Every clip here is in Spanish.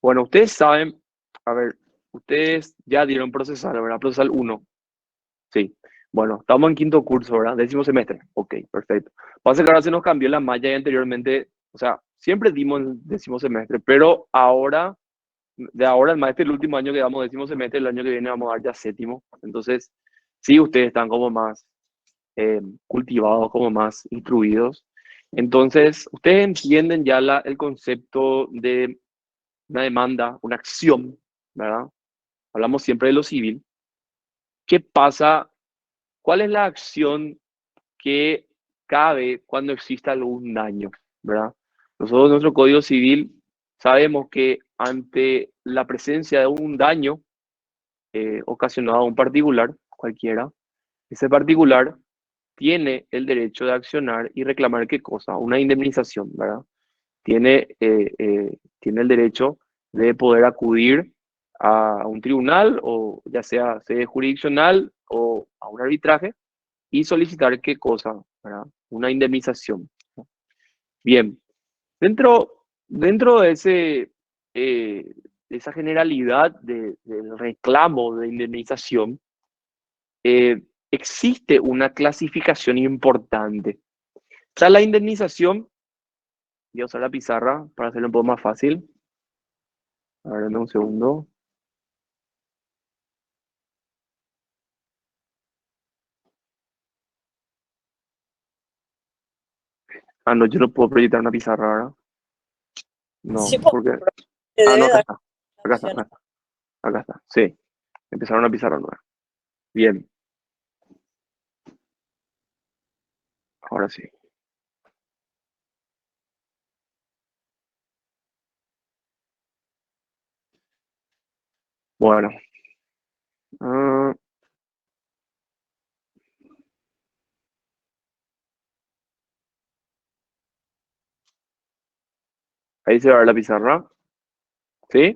Bueno, ustedes saben, a ver, ustedes ya dieron procesal, ¿verdad? Procesal uno. Sí. Bueno, estamos en quinto curso, ¿verdad? Décimo semestre. Ok, perfecto. Pasa que ahora se nos cambió la malla y anteriormente, o sea, siempre dimos el décimo semestre, pero ahora, de ahora en más, este es el último año que damos décimo semestre, el año que viene vamos a dar ya séptimo. Entonces, sí, ustedes están como más cultivados, como más instruidos. Entonces, ustedes entienden ya el concepto de una demanda, una acción, ¿verdad? Hablamos siempre de lo civil. ¿Qué pasa? ¿Cuál es la acción que cabe cuando exista algún daño, ¿verdad? Nosotros en nuestro Código Civil sabemos que ante la presencia de un daño ocasionado a un particular, cualquiera, ese particular tiene el derecho de accionar y reclamar qué cosa, una indemnización, ¿verdad? Tiene el derecho de poder acudir a un tribunal o ya sea sede jurisdiccional o a un arbitraje y solicitar qué cosa, ¿verdad? Una indemnización. Bien, dentro de de esa generalidad del reclamo de indemnización, eh, existe una clasificación importante. O sea, la indemnización, voy a usar la pizarra para hacerlo un poco más fácil. A ver, dame un segundo. Ah, no, yo no puedo proyectar una pizarra ahora. Sí, No, pues, porque. te Ah, no, debe acá dar está. Acá está, acá opciones. está. Acá está. Sí, empezaron una pizarra nueva. Bien, ahora sí. Bueno, ah, ahí se va a ver la pizarra. ¿Sí?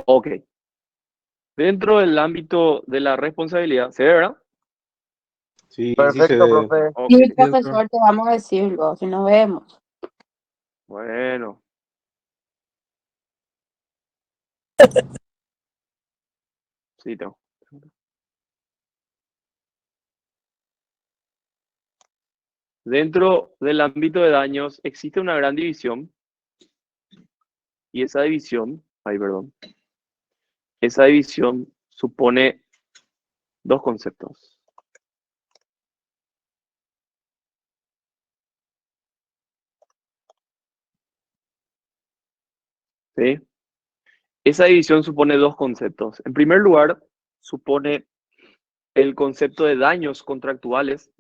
Ok. Dentro del ámbito de la responsabilidad, ¿se ve, verdad? Sí, sí se Perfecto, ve. profe. Ok. Sí, profesor, te vamos a decirlo, si nos vemos. Bueno. Sí, tengo. Dentro del ámbito de daños existe una gran división y esa división, ay, perdón, esa división supone dos conceptos. ¿Sí? Esa división supone dos conceptos. En primer lugar, supone el concepto de daños contractuales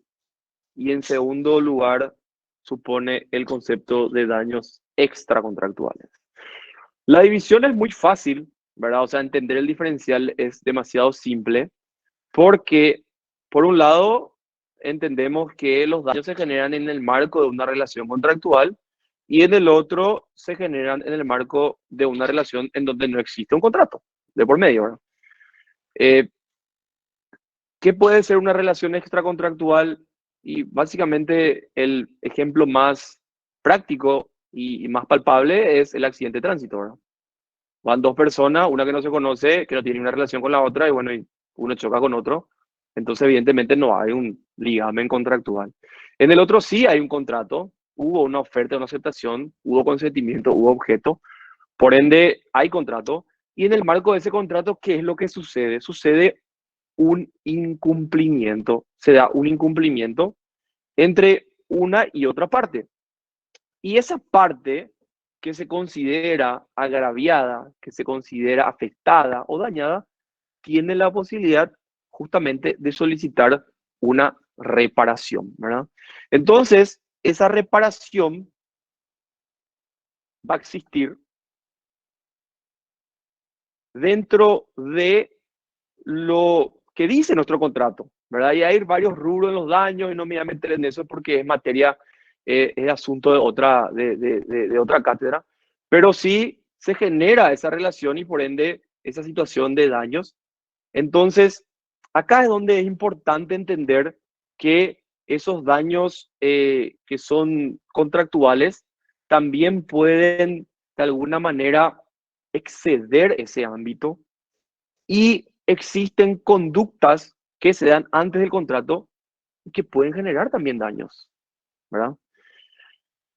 y en segundo lugar, supone el concepto de daños extracontractuales. La división es muy fácil, ¿verdad? O sea, entender el diferencial es demasiado simple porque, por un lado, entendemos que los daños se generan en el marco de una relación contractual y en el otro se generan en el marco de una relación en donde no existe un contrato de por medio, ¿verdad? Eh, ¿Qué puede ser una relación extracontractual? Y básicamente el ejemplo más práctico y más palpable es el accidente de tránsito, ¿verdad? Van dos personas, una que no se conoce, que no tiene una relación con la otra, y bueno, y uno choca con otro. Entonces, evidentemente, no hay un ligamen contractual. En el otro sí hay un contrato, hubo una oferta, una aceptación, hubo consentimiento, hubo objeto, por ende hay contrato. Y en el marco de ese contrato, ¿qué es lo que sucede? Sucede un incumplimiento, se da un incumplimiento entre una y otra parte. Y esa parte que se considera agraviada, que se considera afectada o dañada, tiene la posibilidad justamente de solicitar una reparación, ¿verdad? Entonces, esa reparación va a existir dentro de lo que dice nuestro contrato, ¿verdad? Y hay varios rubros en los daños y no me voy a meter en eso porque es materia, es asunto de otra cátedra, pero sí se genera esa relación y por ende esa situación de daños. Entonces, acá es donde es importante entender que esos daños que son contractuales también pueden de alguna manera exceder ese ámbito y existen conductas que se dan antes del contrato que pueden generar también daños, ¿verdad?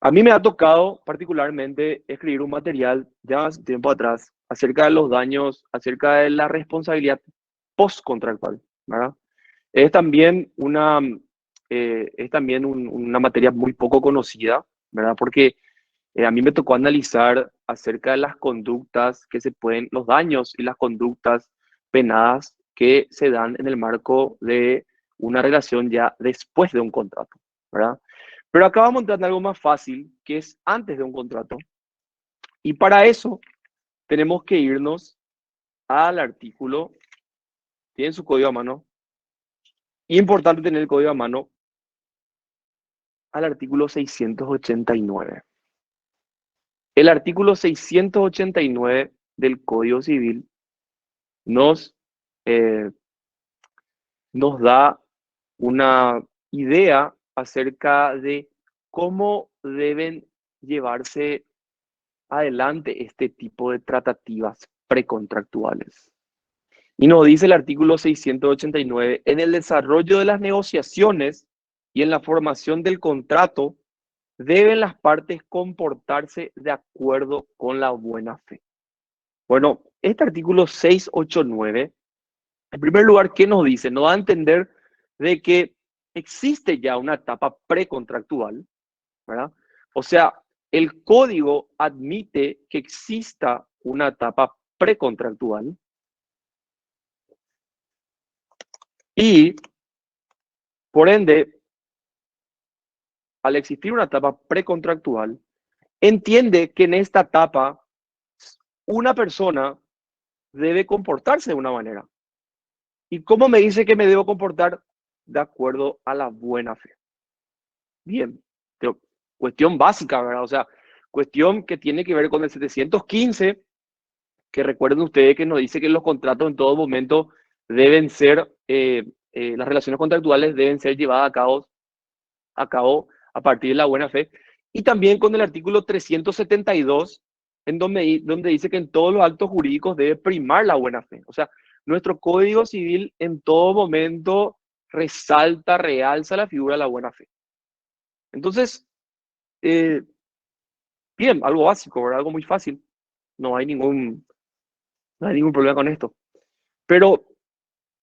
A mí me ha tocado particularmente escribir un material ya hace tiempo atrás acerca de los daños, acerca de la responsabilidad postcontractual, ¿verdad? Es también una materia muy poco conocida, ¿verdad? Porque a mí me tocó analizar acerca de las conductas que se pueden, los daños y las conductas penadas que se dan en el marco de una relación ya después de un contrato, ¿verdad? Pero acá vamos a entrar en algo más fácil, que es antes de un contrato. Y para eso tenemos que irnos al artículo, tienen su código a mano, y importante tener el código a mano, al artículo 689. El artículo 689 del Código Civil nos, eh, nos da una idea acerca de cómo deben llevarse adelante este tipo de tratativas precontractuales. Y nos dice el artículo 689, en el desarrollo de las negociaciones y en la formación del contrato, deben las partes comportarse de acuerdo con la buena fe. Bueno, este artículo 689, en primer lugar, ¿qué nos dice? Nos da a entender de que existe ya una etapa precontractual, ¿verdad? O sea, el código admite que exista una etapa precontractual y, por ende, al existir una etapa precontractual, entiende que en esta etapa una persona debe comportarse de una manera. ¿Y cómo me dice que me debo comportar? De acuerdo a la buena fe. Bien, pero cuestión básica, ¿verdad? O sea, cuestión que tiene que ver con el 715, que recuerden ustedes que nos dice que los contratos en todo momento deben ser, las relaciones contractuales deben ser llevadas a cabo a partir de la buena fe. Y también con el artículo 372, donde dice que en todos los actos jurídicos debe primar la buena fe. O sea, nuestro Código Civil en todo momento resalta, realza la figura de la buena fe. Entonces, eh, bien, algo básico, ¿verdad? Algo muy fácil. No hay ningún, no hay ningún problema con esto. Pero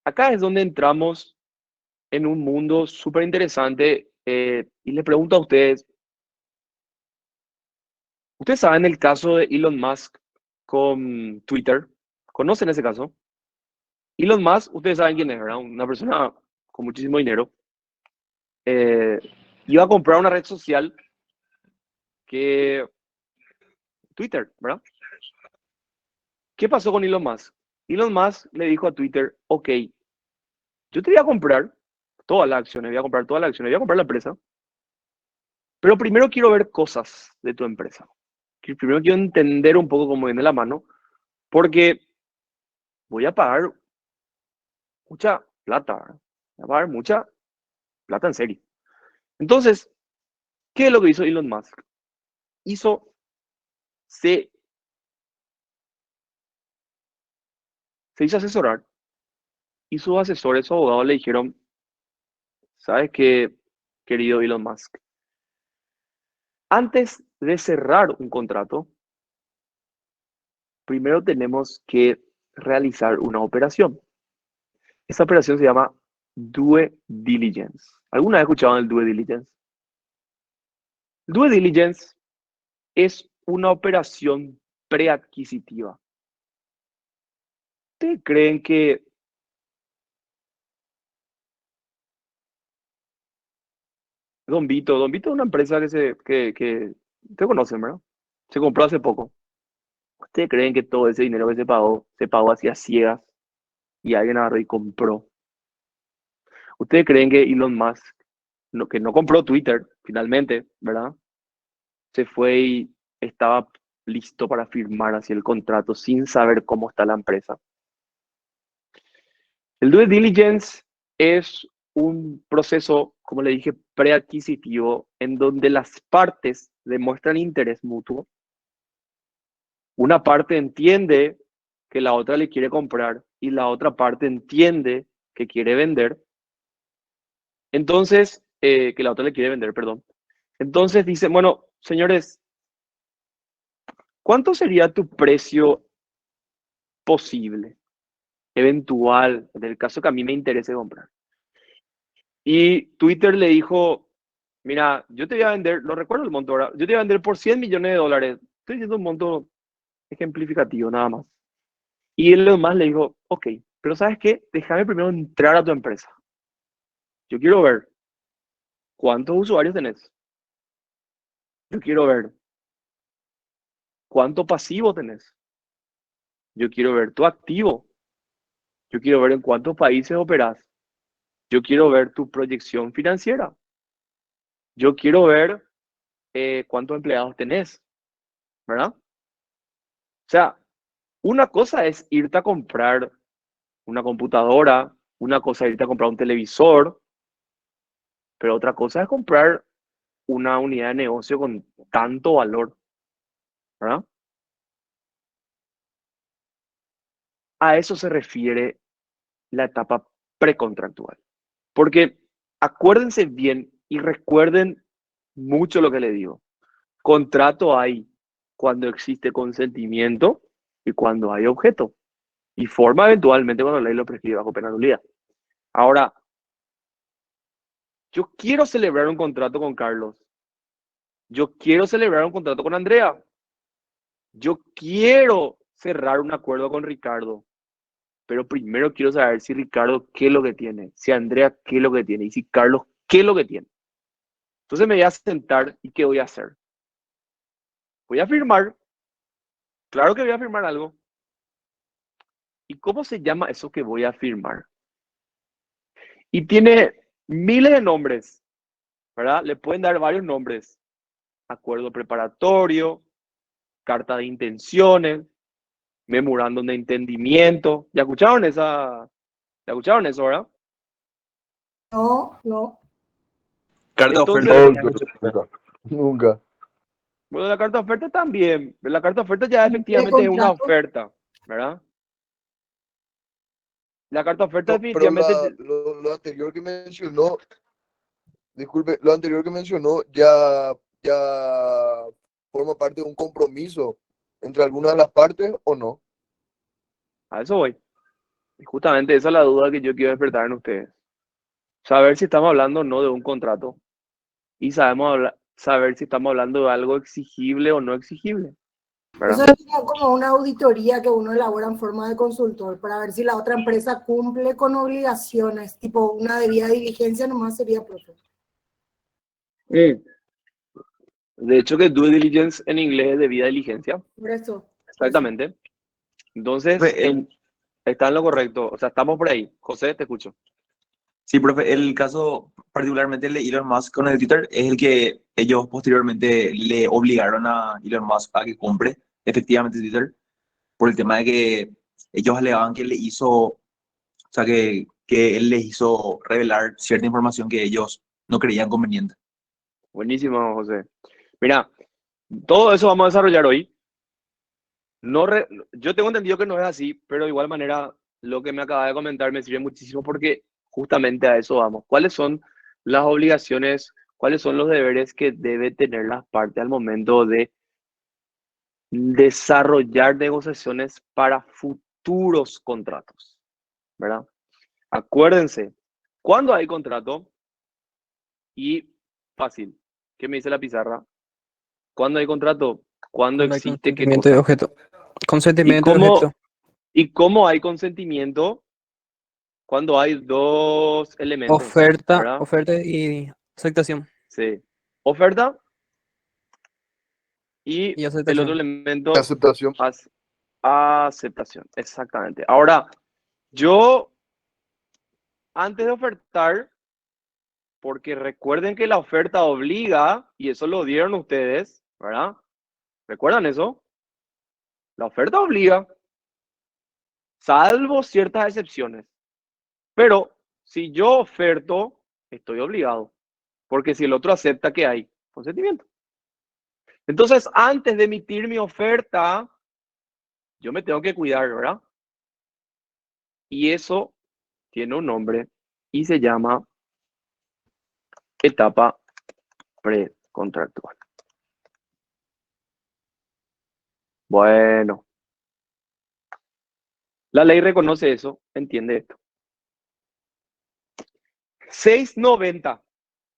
acá es donde entramos en un mundo súper interesante, y les pregunto a ustedes, ¿ustedes saben el caso de Elon Musk con Twitter? ¿Conocen ese caso? Elon Musk, ustedes saben quién es, ¿verdad? Una persona con muchísimo dinero. Eh, Iba a comprar una red social que Twitter, ¿verdad? ¿Qué pasó con Elon Musk? Elon Musk le dijo a Twitter, ok, yo te voy a comprar todas las acciones, voy a comprar todas las acciones, voy a comprar la empresa, pero primero quiero ver cosas de tu empresa. Primero quiero entender un poco cómo viene la mano, porque voy a pagar mucha plata, ¿verdad? Voy a pagar mucha plata en serio. Entonces, ¿qué es lo que hizo Elon Musk? Hizo, se, se hizo asesorar y sus asesores, sus abogados le dijeron, ¿sabes qué, querido Elon Musk? Antes de cerrar un contrato, primero tenemos que realizar una operación. Esa operación se llama due diligence. ¿Alguna vez escuchaban el due diligence? Due diligence es una operación preadquisitiva. ¿Ustedes creen que Don Vito es una empresa que ustedes conocen, ¿verdad? Se compró hace poco. ¿Ustedes creen que todo ese dinero que se pagó así a ciegas y alguien agarró y compró? ¿Ustedes creen que Elon Musk, que no compró Twitter finalmente, ¿verdad? Se fue y estaba listo para firmar así el contrato sin saber cómo está la empresa? El due diligence es un proceso, como le dije, preadquisitivo en donde las partes demuestran interés mutuo una parte entiende que la otra le quiere comprar y la otra parte entiende que quiere vender, entonces, que la otra le quiere vender, perdón. Entonces dice, bueno, señores, ¿cuánto sería tu precio posible, eventual, en el caso que a mí me interese comprar? Y Twitter le dijo, mira, yo te voy a vender, no recuerdo el monto ahora, yo te voy a vender por $100 millones. Estoy diciendo un monto ejemplificativo, nada más. Y Elon Musk le dijo, ok, pero ¿sabes qué? Déjame primero entrar a tu empresa. Yo quiero ver cuántos usuarios tenés. Yo quiero ver cuánto pasivo tenés. Yo quiero ver tu activo. Yo quiero ver en cuántos países operás. Yo quiero ver tu proyección financiera. Yo quiero ver cuántos empleados tenés, ¿verdad? O sea, una cosa es irte a comprar una computadora, una cosa es irte a comprar un televisor, pero otra cosa es comprar una unidad de negocio con tanto valor, ¿verdad? A eso se refiere la etapa precontractual. Porque acuérdense bien y recuerden mucho lo que le digo. Contrato hay cuando existe consentimiento y cuando hay objeto. Y forma eventualmente cuando la ley lo prescribe bajo pena de nulidad. Ahora, yo quiero celebrar un contrato con Carlos. Yo quiero celebrar un contrato con Andrea. Yo quiero cerrar un acuerdo con Ricardo. Pero primero quiero saber si Ricardo qué es lo que tiene, si Andrea qué es lo que tiene y si Carlos qué es lo que tiene. Entonces me voy a sentar y ¿qué voy a hacer? Voy a firmar. Claro que voy a firmar algo. ¿Y cómo se llama eso que voy a firmar? Y tiene miles de nombres, ¿verdad? Le pueden dar varios nombres. Acuerdo preparatorio, carta de intenciones, memorándum de entendimiento. ¿Ya escucharon esa? ¿Ya escucharon eso, verdad? No, no. Carta de Entonces, oferta. Nunca. bueno, la carta de oferta también. La carta de oferta ya ¿De efectivamente es una contrato? oferta, ¿verdad? La carta de oferta No, pero definitivamente, lo anterior que mencionó, disculpe, lo anterior que mencionó ya forma parte de un compromiso entre alguna de las partes o no. a eso voy. Y justamente esa es la duda que yo quiero despertar en ustedes. Saber si estamos hablando o no de un contrato. Y saber si estamos hablando de algo exigible o no exigible, Eso ¿verdad? es como una auditoría que uno elabora en forma de consultor para ver si la otra empresa cumple con obligaciones, tipo una debida diligencia nomás sería, profe. Mm. De hecho, que due diligence en inglés es debida diligencia. Por eso. Exactamente. Entonces, Profe, está en lo correcto. O sea, estamos por ahí. José, te escucho. Sí, profe, el caso particularmente el de Elon Musk con el Twitter es el que ellos posteriormente le obligaron a Elon Musk a que compre efectivamente Twitter por el tema de que ellos alegaban que le hizo, o sea, que él les hizo revelar cierta información que ellos no creían conveniente. Buenísimo, José. Mira, todo eso vamos a desarrollar hoy. Yo tengo entendido que no es así, pero de igual manera lo que me acaba de comentar me sirve muchísimo porque justamente a eso vamos. ¿Cuáles son las obligaciones, cuáles son los deberes que debe tener las partes al momento de desarrollar negociaciones para futuros contratos? ¿Verdad? Acuérdense, cuando hay contrato, y fácil, ¿qué me dice la pizarra? ¿Cuándo hay contrato? Cuando Cuando hay existe qué consentimiento de cosa. objeto. ¿Y Consentimiento de objeto. cómo hay consentimiento? Cuando hay dos elementos, Oferta, ¿verdad? oferta y aceptación. Sí. Oferta y Y el otro aceptación. elemento, Aceptación. aceptación. Exactamente. Ahora, yo, antes de ofertar, porque recuerden que la oferta obliga, y eso lo dieron ustedes, ¿verdad? ¿Recuerdan eso? La oferta obliga, salvo ciertas excepciones. Pero si yo oferto, estoy obligado. Porque si el otro acepta, ¿qué hay? Consentimiento. Entonces, antes de emitir mi oferta, yo me tengo que cuidar, ¿verdad? Y eso tiene un nombre y se llama etapa precontractual. Bueno, la ley reconoce eso, entiende esto. 690,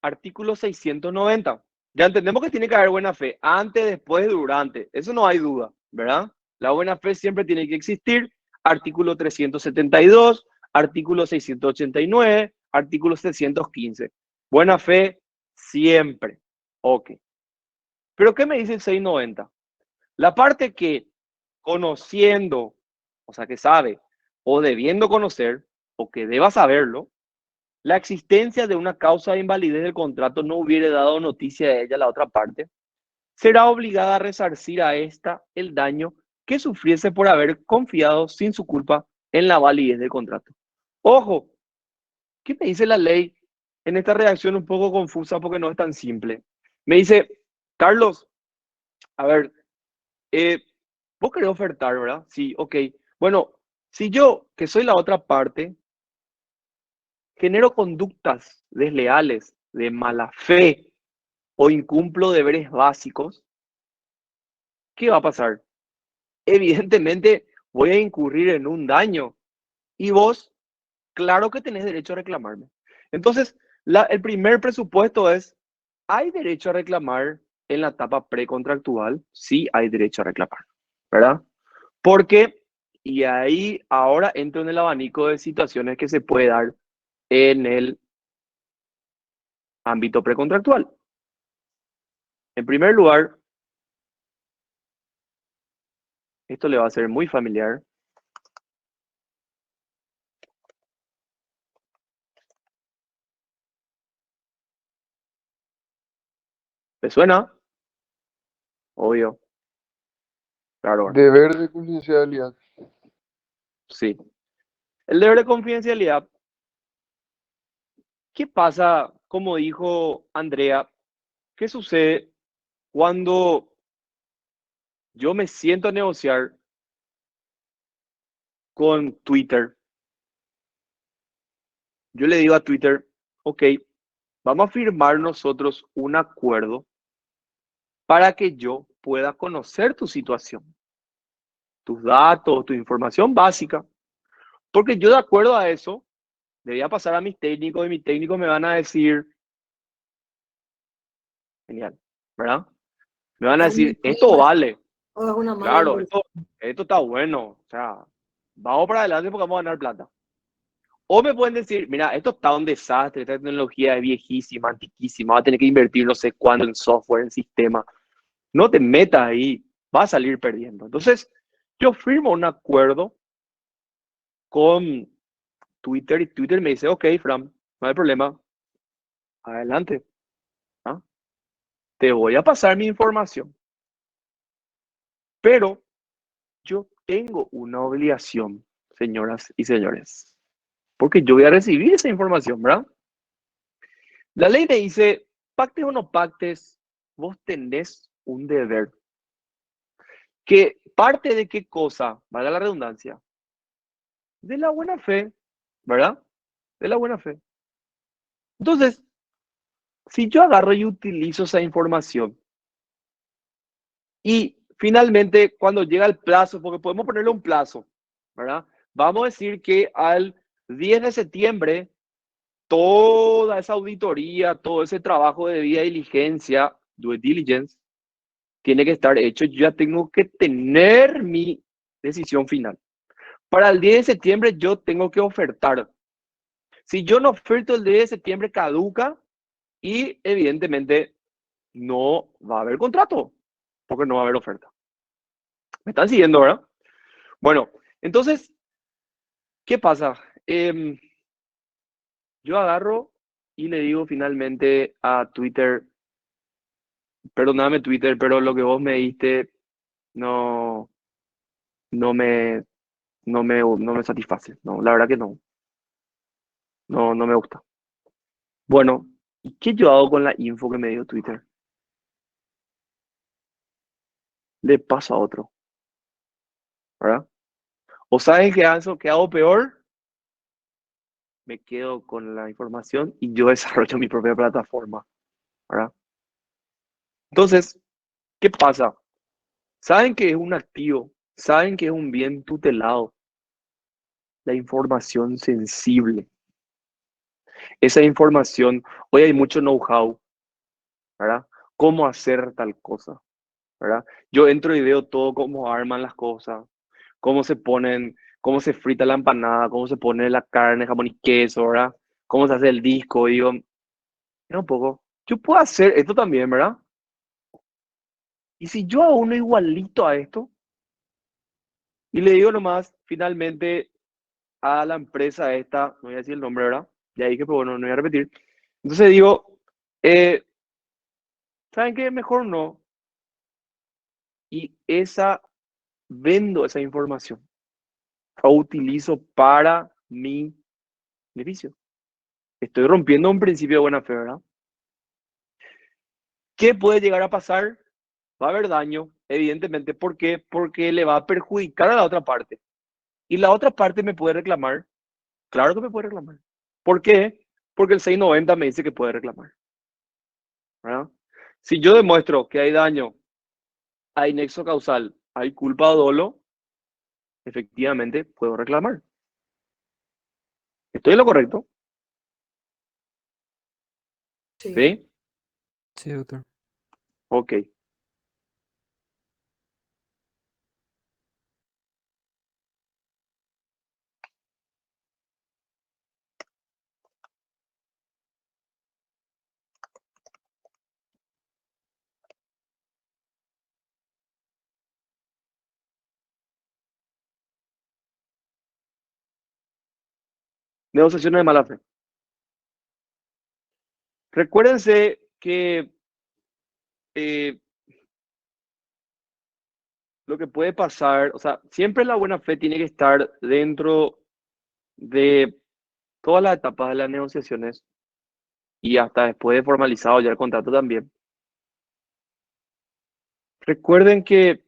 artículo 690. Ya entendemos que tiene que haber buena fe, antes, después, durante. Eso no hay duda, ¿verdad? La buena fe siempre tiene que existir. Artículo 372, artículo 689, artículo 615. Buena fe siempre. Ok. Pero ¿qué me dice el 690? La parte que conociendo, o sea, que sabe, o debiendo conocer, o que deba saberlo, la existencia de una causa de invalidez del contrato no hubiere dado noticia de ella a la otra parte, será obligada a resarcir a esta el daño que sufriese por haber confiado sin su culpa en la validez del contrato. Ojo, ¿qué me dice la ley en esta redacción un poco confusa porque no es tan simple? Me dice, Carlos, a ver, vos querés ofertar, ¿verdad? Sí, ok. Bueno, si yo, que soy la otra parte, genero conductas desleales, de mala fe o incumplo deberes básicos, ¿qué va a pasar? Evidentemente voy a incurrir en un daño y vos, claro que tenés derecho a reclamarme. Entonces, el primer presupuesto es, ¿hay derecho a reclamar en la etapa precontractual? Sí, hay derecho a reclamar, ¿verdad? Porque, y ahí ahora entro en el abanico de situaciones que se puede dar en el ámbito precontractual. En primer lugar, esto le va a ser muy familiar. ¿Te suena? Obvio. Claro, Deber de confidencialidad. sí. El deber de confidencialidad. ¿Qué pasa, como dijo Andrea, qué sucede cuando yo me siento a negociar con Twitter? Yo le digo a Twitter, ok, vamos a firmar nosotros un acuerdo para que yo pueda conocer tu situación, tus datos, tu información básica, porque yo de acuerdo a eso, debía pasar a mis técnicos y mis técnicos me van a decir, genial, ¿verdad? Me van a Es decir, esto mentira, vale, o es una mala claro, inversión. esto está bueno, o sea, vamos para adelante porque vamos a ganar plata. O me pueden decir, mira, esto está un desastre, esta tecnología es viejísima, antiquísima, va a tener que invertir no sé cuándo en software, en sistema. No te metas ahí, vas a salir perdiendo. Entonces, yo firmo un acuerdo con Twitter y Twitter me dice, ok, Fran, no hay problema, adelante, ¿ah? Te voy a pasar mi información, pero yo tengo una obligación, señoras y señores, porque yo voy a recibir esa información, ¿verdad? La ley me dice, pactes o no pactes, vos tenés un deber. ¿Que parte de qué cosa? Valga la redundancia. De la buena fe, ¿verdad? De la buena fe. Entonces, si yo agarro y utilizo esa información y finalmente cuando llega el plazo, porque podemos ponerle un plazo, ¿verdad? Vamos a decir que al 10 de septiembre, toda esa auditoría, todo ese trabajo de debida diligencia, due diligence, tiene que estar hecho. Yo ya tengo que tener mi decisión final. Para el 10 de septiembre yo tengo que ofertar. Si yo no oferto el 10 de septiembre, caduca y evidentemente no va a haber contrato, porque no va a haber oferta. ¿Me están siguiendo, verdad? Bueno, entonces, ¿qué pasa? Yo agarro y le digo finalmente a Twitter, perdóname Twitter, pero lo que vos me diste no, no me satisface. No, la verdad que no. No me gusta. Bueno, ¿y qué yo hago con la info que me dio Twitter? Le paso a otro. ¿verdad? O saben que hago peor, me quedo con la información y yo desarrollo mi propia plataforma, ¿verdad? Entonces, ¿qué pasa? Saben que es un activo, saben que es un bien tutelado, la información sensible. Esa información, hoy hay mucho know-how, ¿verdad? Cómo hacer tal cosa, ¿verdad? Yo entro y veo todo cómo arman las cosas, cómo se ponen, cómo se frita la empanada, cómo se pone la carne, jamón y queso, ¿verdad? Cómo se hace el disco, y digo, mira un poco, yo puedo hacer esto también, ¿verdad? Y si yo hago uno igualito a esto, y le digo nomás, finalmente, a la empresa esta, no voy a decir el nombre, ¿verdad? Ya dije, pero bueno, no voy a repetir. Entonces digo, eh, ¿saben qué? Mejor no. Y vendo esa información, la utilizo para mi beneficio. Estoy rompiendo un principio de buena fe, ¿verdad? ¿Qué puede llegar a pasar? Va a haber daño, evidentemente. ¿Por qué? Porque le va a perjudicar a la otra parte. Y la otra parte me puede reclamar. Claro que me puede reclamar. ¿Por qué? Porque el 690 me dice que puede reclamar, ¿verdad? Si yo demuestro que hay daño, hay nexo causal, hay culpa o dolo, efectivamente puedo reclamar. ¿Estoy en lo correcto? Sí. ¿Sí? Sí, doctor. Ok. Negociaciones de mala fe. Recuérdense que eh, lo que puede pasar, o sea, siempre la buena fe tiene que estar dentro de todas las etapas de las negociaciones y hasta después de formalizado ya el contrato también. Recuerden que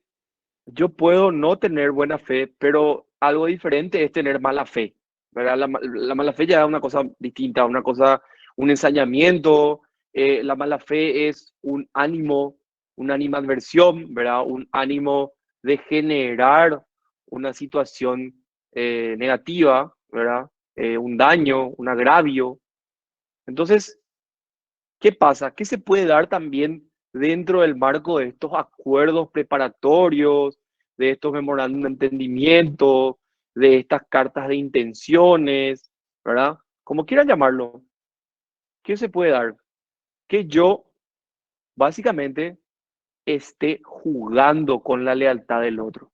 yo puedo no tener buena fe, pero algo diferente es tener mala fe, ¿verdad? La mala fe ya es una cosa distinta, una cosa, un ensañamiento. La mala fe es un ánimo, una animadversión, ¿verdad? Un ánimo de generar una situación negativa, ¿verdad? Un daño, un agravio. Entonces, ¿qué pasa? ¿Qué se puede dar también dentro del marco de estos acuerdos preparatorios, de estos memorándum de entendimiento, de estas cartas de intenciones, ¿verdad? Como quieran llamarlo, ¿qué se puede dar? Que yo básicamente esté jugando con la lealtad del otro.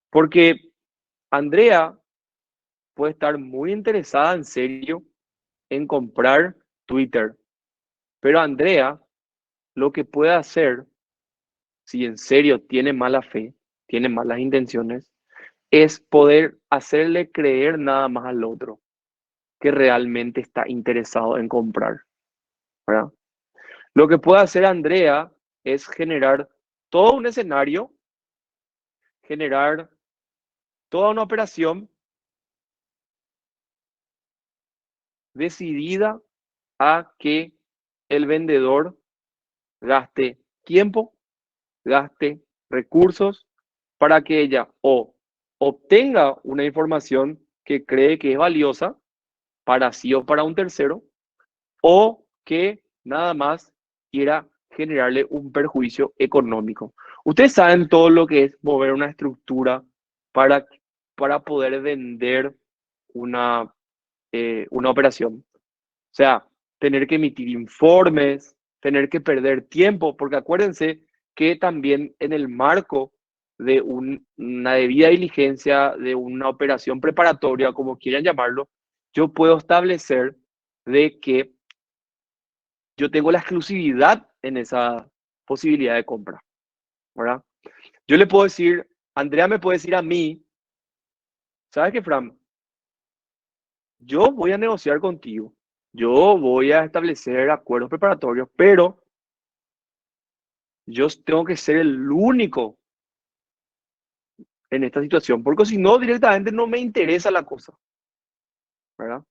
Porque Andrea puede estar muy interesada en serio en comprar Twitter, pero Andrea lo que puede hacer si en serio tiene mala fe, tiene malas intenciones, es poder hacerle creer nada más al otro que realmente está interesado en comprar, ¿verdad? Lo que puede hacer Andrea es generar todo un escenario, generar toda una operación decidida a que el vendedor gaste tiempo, gaste recursos para que ella o obtenga una información que cree que es valiosa para sí o para un tercero, o que nada más quiera generarle un perjuicio económico. Ustedes saben todo lo que es mover una estructura para, para poder vender una, una operación. O sea, tener que emitir informes, tener que perder tiempo, porque acuérdense que también en el marco de una debida diligencia, de una operación preparatoria, como quieran llamarlo, yo puedo establecer de que yo tengo la exclusividad en esa posibilidad de compra, ¿verdad? Yo le puedo decir, Andrea me puede decir a mí, ¿sabes qué, Fran? Yo voy a negociar contigo, yo voy a establecer acuerdos preparatorios, pero yo tengo que ser el único en esta situación, porque si no, directamente no me interesa la cosa, ¿verdad?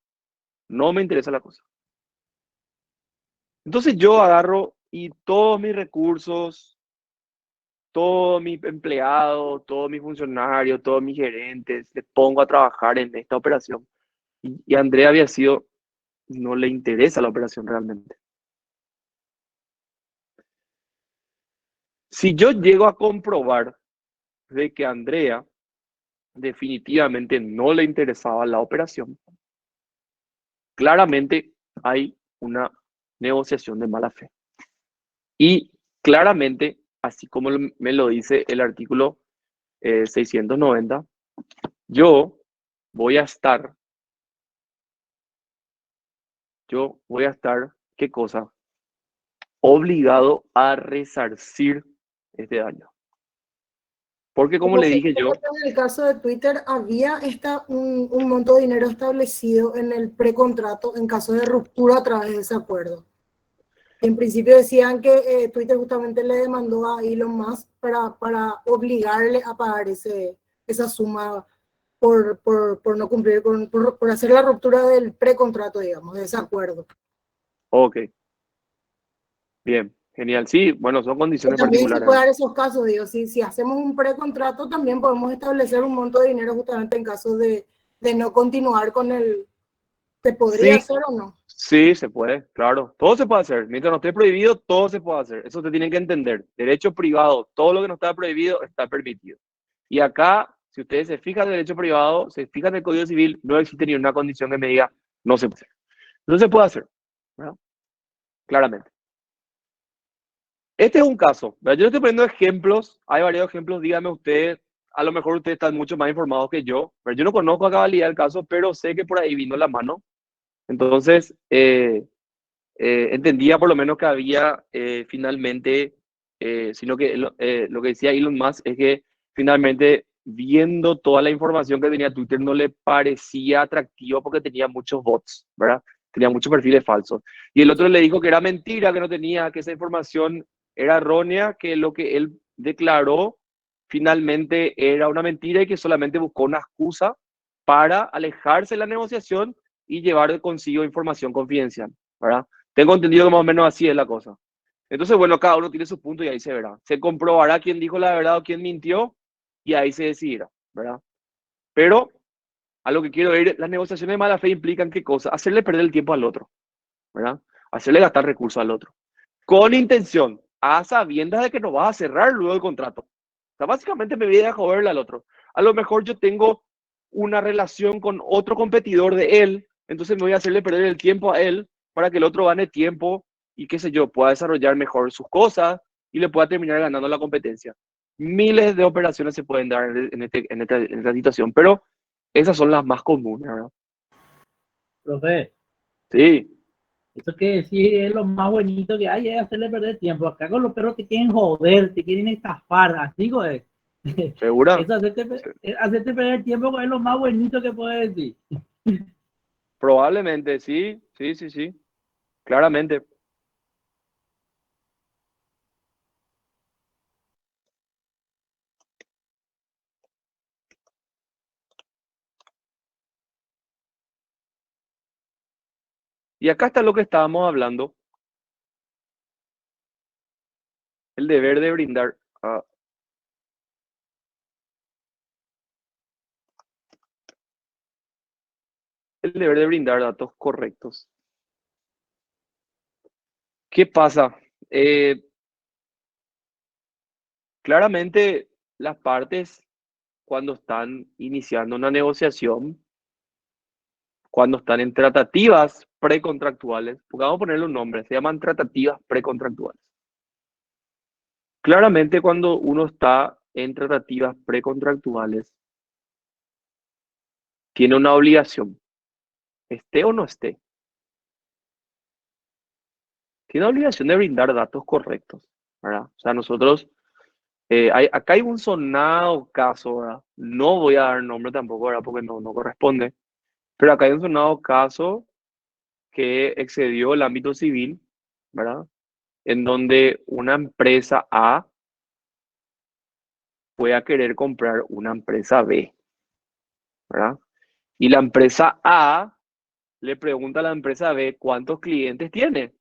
No me interesa la cosa. Entonces yo agarro y todos mis recursos, todos mis empleados, todos mis funcionarios, todos mis gerentes, les pongo a trabajar en esta operación. Y Andrea había sido, no le interesa la operación realmente. Si yo llego a comprobar de que a Andrea definitivamente no le interesaba la operación, claramente hay una negociación de mala fe. Y claramente, así como me lo dice el artículo 690, yo voy a estar, ¿qué cosa? Obligado a resarcir este daño. Porque como le dije yo, en el caso de Twitter había un monto de dinero establecido en el precontrato en caso de ruptura a través de ese acuerdo. En principio decían que Twitter justamente le demandó a Elon Musk para obligarle a pagar esa suma por no cumplir, por hacer la ruptura del precontrato, digamos, de ese acuerdo. ok, bien, genial. Sí, bueno, son condiciones También se particulares. puede dar esos casos, digo, si hacemos un precontrato también podemos establecer un monto de dinero justamente en caso de no continuar con el, ¿se podría Sí, hacer o no? sí, se puede, claro. Todo se puede hacer. Mientras no esté prohibido, todo se puede hacer. Eso te tienen que entender. Derecho privado, todo lo que no está prohibido está permitido. Y acá, si ustedes se fijan en el derecho privado, se fijan en el Código Civil, no existe ni una condición que me diga no se puede hacer. No se puede hacer, ¿verdad? Claramente. Este es un caso, ¿verdad? Yo le estoy poniendo ejemplos, hay varios ejemplos, díganme ustedes, a lo mejor ustedes están mucho más informados que yo, ¿verdad? Yo no conozco a cabalidad el caso, pero sé que por ahí vino la mano. Entonces, entendía por lo menos que había finalmente, sino que lo que decía Elon Musk es que finalmente viendo toda la información que tenía Twitter no le parecía atractivo porque tenía muchos bots, ¿verdad? Tenía muchos perfiles falsos. Y el otro le dijo que era mentira, que no tenía, que esa información era errónea, que lo que él declaró finalmente era una mentira y que solamente buscó una excusa para alejarse de la negociación y llevar consigo información confidencial, ¿verdad? Tengo entendido que más o menos así es la cosa. Entonces, bueno, cada uno tiene su punto y ahí se verá. Se comprobará quién dijo la verdad o quién mintió y ahí se decidirá, ¿verdad? Pero a lo que quiero ir, las negociaciones de mala fe implican qué cosa? Hacerle perder el tiempo al otro, ¿verdad? Hacerle gastar recursos al otro. Con intención, a sabiendas de que no vas a cerrar luego el contrato. O sea, básicamente me voy a joderle al otro. A lo mejor yo tengo una relación con otro competidor de él, entonces me voy a hacerle perder el tiempo a él para que el otro gane tiempo y qué sé yo, pueda desarrollar mejor sus cosas y le pueda terminar ganando la competencia. Miles de operaciones se pueden dar en esta situación, pero esas son las más comunes, ¿verdad? Profe, Sí, eso que decir es lo más bonito que hay, es hacerle perder tiempo. Acá con los perros te quieren joder, te quieren estafar, así, güey. segura. Eso hacerte perder tiempo es lo más bonito que puedes decir. Probablemente, sí, sí, sí, sí, claramente. Y acá está lo que estábamos hablando, el deber de brindar, el deber de brindar datos correctos. ¿Qué pasa? Claramente las partes cuando están iniciando una negociación, cuando están en tratativas precontractuales, porque vamos a ponerle un nombre, se llaman tratativas precontractuales. Claramente cuando uno está en tratativas precontractuales, tiene una obligación, esté o no esté, tiene obligación de brindar datos correctos, ¿verdad? O sea, nosotros, acá hay un sonado caso, ¿verdad? No voy a dar nombre tampoco, ¿verdad? Porque no corresponde, pero acá hay un sonado caso que excedió el ámbito civil, ¿verdad? En donde una empresa A pueda querer comprar una empresa B, ¿verdad? Y la empresa A le pregunta a la empresa B cuántos clientes tiene.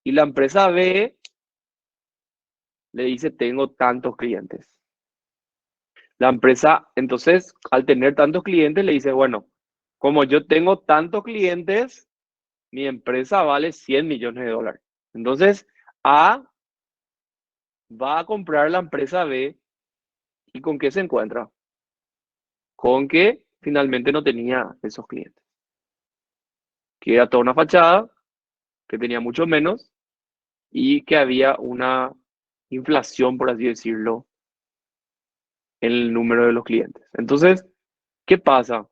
Y la empresa B le dice, tengo tantos clientes. La empresa, entonces, al tener tantos clientes, le dice, bueno, como yo tengo tantos clientes, mi empresa vale 100 millones de dólares. Entonces, A va a comprar la empresa B y ¿con qué se encuentra? Con que finalmente no tenía esos clientes. Que era toda una fachada, que tenía mucho menos y que había una inflación, por así decirlo, en el número de los clientes. Entonces, ¿qué pasa?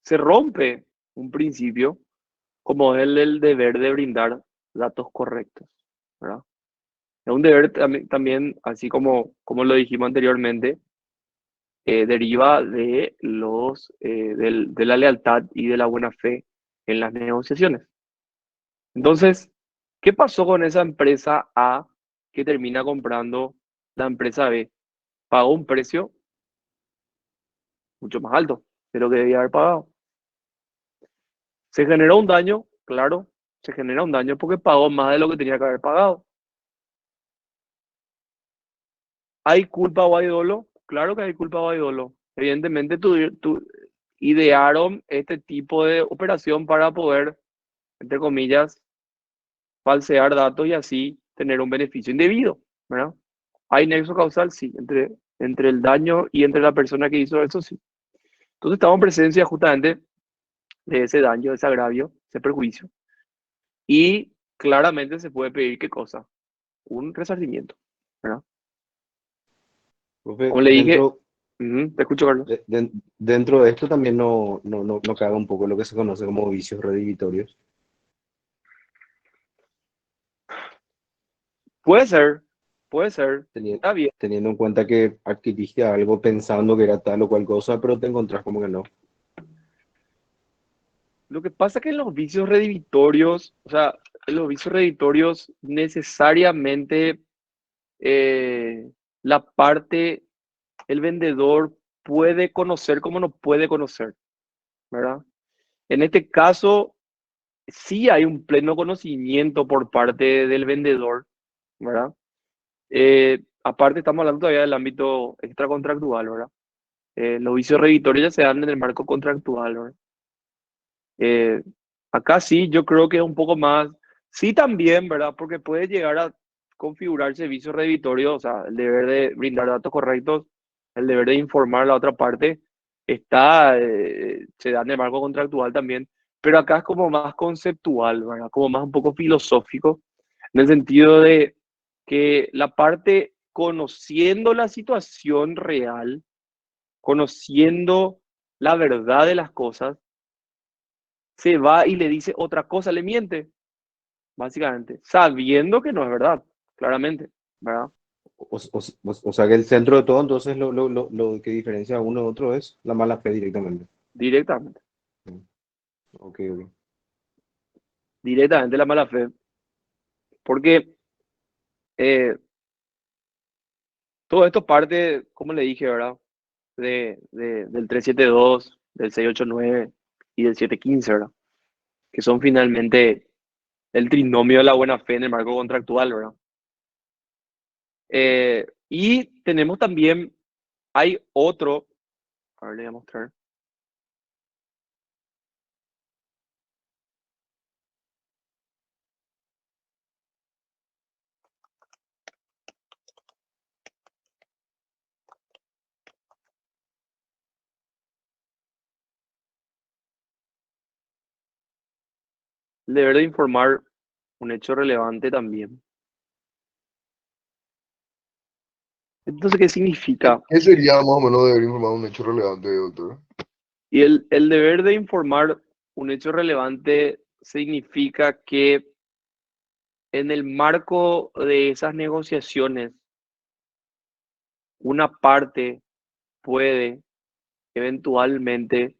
Se rompe un principio como es el deber de brindar datos correctos, ¿verdad? Es un deber también, así como lo dijimos anteriormente, deriva de de la lealtad y de la buena fe en las negociaciones. Entonces, ¿qué pasó con esa empresa A que termina comprando la empresa B? Pagó un precio mucho más alto de lo que debía haber pagado. Se generó un daño, claro, se genera un daño porque pagó más de lo que tenía que haber pagado. ¿Hay culpa o hay dolo? Claro que hay culpa o hay dolo. Evidentemente, idearon este tipo de operación para poder, entre comillas, falsear datos y así tener un beneficio indebido, ¿verdad? ¿Hay nexo causal? Sí, entre el daño y entre la persona que hizo eso, sí. Entonces estamos en presencia justamente de ese daño, de ese agravio, ese perjuicio. Y claramente se puede pedir, ¿qué cosa? Un resarcimiento, ¿verdad? Profe, Como le dije, te escucho, Carlos. dentro de esto también no cabe un poco lo que se conoce como vicios redditorios. Puede ser, Teni- está bien. Teniendo en cuenta que adquiriste algo pensando que era tal o cual cosa, pero te encontrás como que no. Lo que pasa es que en los vicios redditorios, o sea, en los vicios redditorios necesariamente la parte, el vendedor puede conocer como no puede conocer, ¿verdad? En este caso, sí hay un pleno conocimiento por parte del vendedor, ¿verdad? Aparte, estamos hablando todavía del ámbito extracontractual, ¿verdad? Los vicios redditorios ya se dan en el marco contractual, ¿verdad? Eh, Acá sí, yo creo que es un poco más, sí también, ¿verdad? Porque puede llegar a configurar servicios redditorios, o sea, el deber de brindar datos correctos, el deber de informar a la otra parte, se da en el marco contractual también, pero acá es como más conceptual, ¿verdad? Como más un poco filosófico, en el sentido de que la parte conociendo la situación real, conociendo la verdad de las cosas, se va y le dice otra cosa, le miente, básicamente, sabiendo que no es verdad, claramente, ¿verdad? O sea que el centro de todo, entonces lo que diferencia a uno de otro es la mala fe directamente. Directamente, Ok, ok. directamente la mala fe, porque todo esto parte, como le dije, ¿verdad? Del 372, del 689 y del 715, ¿verdad? Que son finalmente el trinomio de la buena fe en el marco contractual, ¿verdad? Y tenemos también, hay otro, a ver, le voy a mostrar. El deber de informar un hecho relevante también. Entonces, ¿qué significa? ¿Qué sería más o menos deber informar un hecho relevante, doctor? Y el deber de informar un hecho relevante significa que en el marco de esas negociaciones, una parte puede eventualmente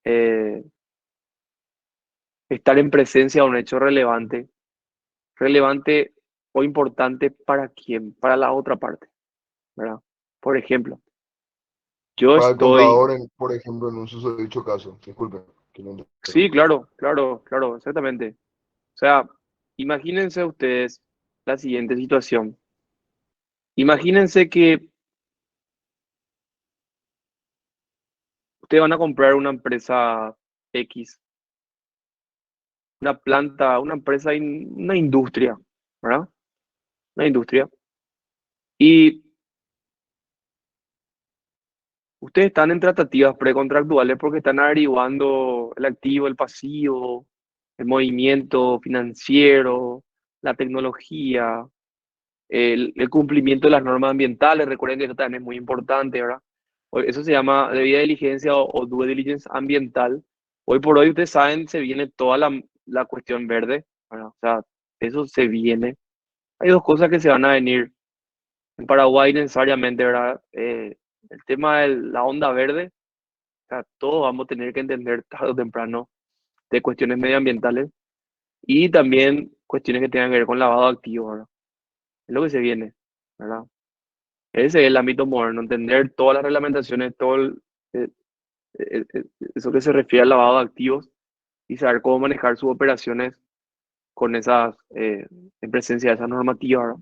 eh, estar en presencia de un hecho relevante o importante para quién, para la otra parte, ¿verdad? Por ejemplo, yo Para el estoy... contador, por ejemplo, en un susodicho caso. Disculpe, que lo Sí, interrumpa. claro, exactamente. O sea, imagínense ustedes la siguiente situación. Imagínense que ustedes van a comprar una empresa X, una planta, una empresa, una industria, ¿verdad? Una industria. Y ustedes están en tratativas precontractuales porque están averiguando el activo, el pasivo, el movimiento financiero, la tecnología, el cumplimiento de las normas ambientales. Recuerden que eso también es muy importante, ¿verdad? Eso se llama debida diligencia o due diligence ambiental. Hoy por hoy, ustedes saben, se viene toda la cuestión verde, ¿verdad? O sea, eso se viene. Hay dos cosas que se van a venir en Paraguay necesariamente, ¿verdad? El tema de la onda verde, o sea, todos vamos a tener que entender tarde o temprano de cuestiones medioambientales y también cuestiones que tengan que ver con lavado de activos, ¿verdad? Es lo que se viene, ¿verdad? Ese es el ámbito moderno, entender todas las reglamentaciones, eh, eso que se refiere al lavado de activos y saber cómo manejar sus operaciones con esas, en presencia de esas normativas, ¿verdad?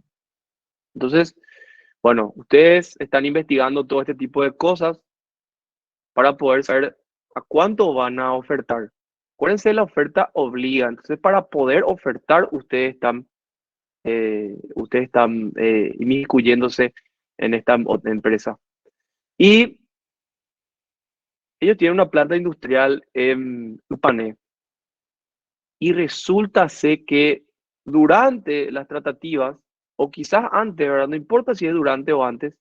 Entonces, bueno, ustedes están investigando todo este tipo de cosas para poder saber a cuánto van a ofertar. Acuérdense, la oferta obliga. Entonces, para poder ofertar, ustedes están inmiscuyéndose en esta empresa. Y ellos tienen una planta industrial en Upané. Y resulta ser que durante las tratativas, o quizás antes, ¿verdad? No importa si es durante o antes,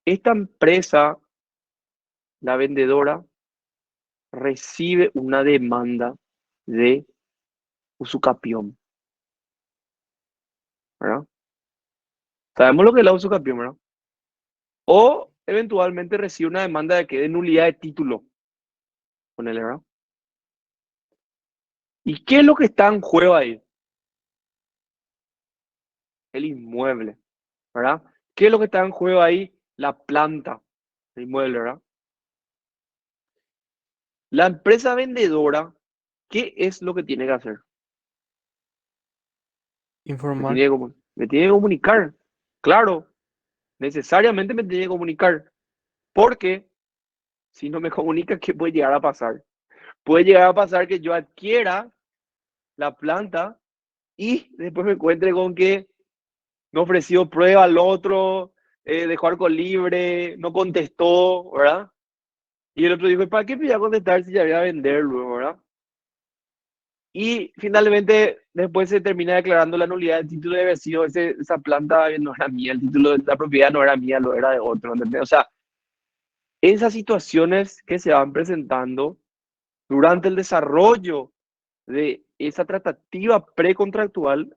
esta empresa, la vendedora, recibe una demanda de usucapión, ¿verdad? Sabemos lo que es la usucapión, ¿verdad? O eventualmente recibe una demanda de que de nulidad de título, ponele, ¿verdad? ¿Y qué es lo que está en juego ahí? El inmueble, ¿verdad? ¿Qué es lo que está en juego ahí? La planta, el inmueble, ¿verdad? La empresa vendedora, ¿qué es lo que tiene que hacer? Informar. Me tiene que comunicar. Claro, necesariamente me tiene que comunicar. Porque si no me comunica, ¿qué puede llegar a pasar? Puede llegar a pasar que yo adquiera la planta y después me encuentre con que me ofreció prueba al otro, dejó arco libre, no contestó, ¿verdad? Y el otro dijo, ¿para qué me voy a contestar si ya voy a vender luego, ¿verdad? Y finalmente después se termina declarando la nulidad del título de vecino. Esa planta no era mía, el título de la propiedad no era mía, lo era de otro, ¿entendés? O sea, esas situaciones que se van presentando durante el desarrollo de esa tratativa precontractual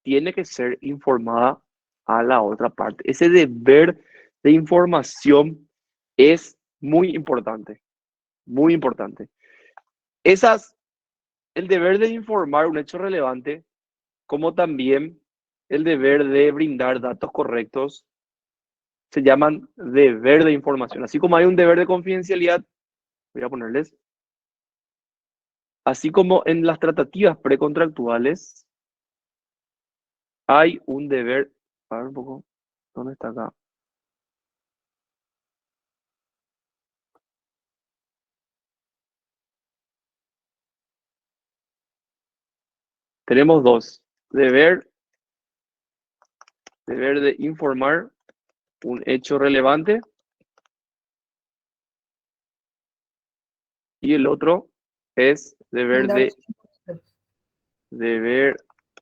tiene que ser informada a la otra parte. Ese deber de información es muy importante, muy importante. Esas, el deber de informar un hecho relevante, como también el deber de brindar datos correctos, se llaman deber de información. Así como hay un deber de confidencialidad, voy a ponerles, así como en las tratativas precontractuales, hay un deber, a ver un poco, ¿dónde está acá? Tenemos dos, deber de informar un hecho relevante y el otro es deber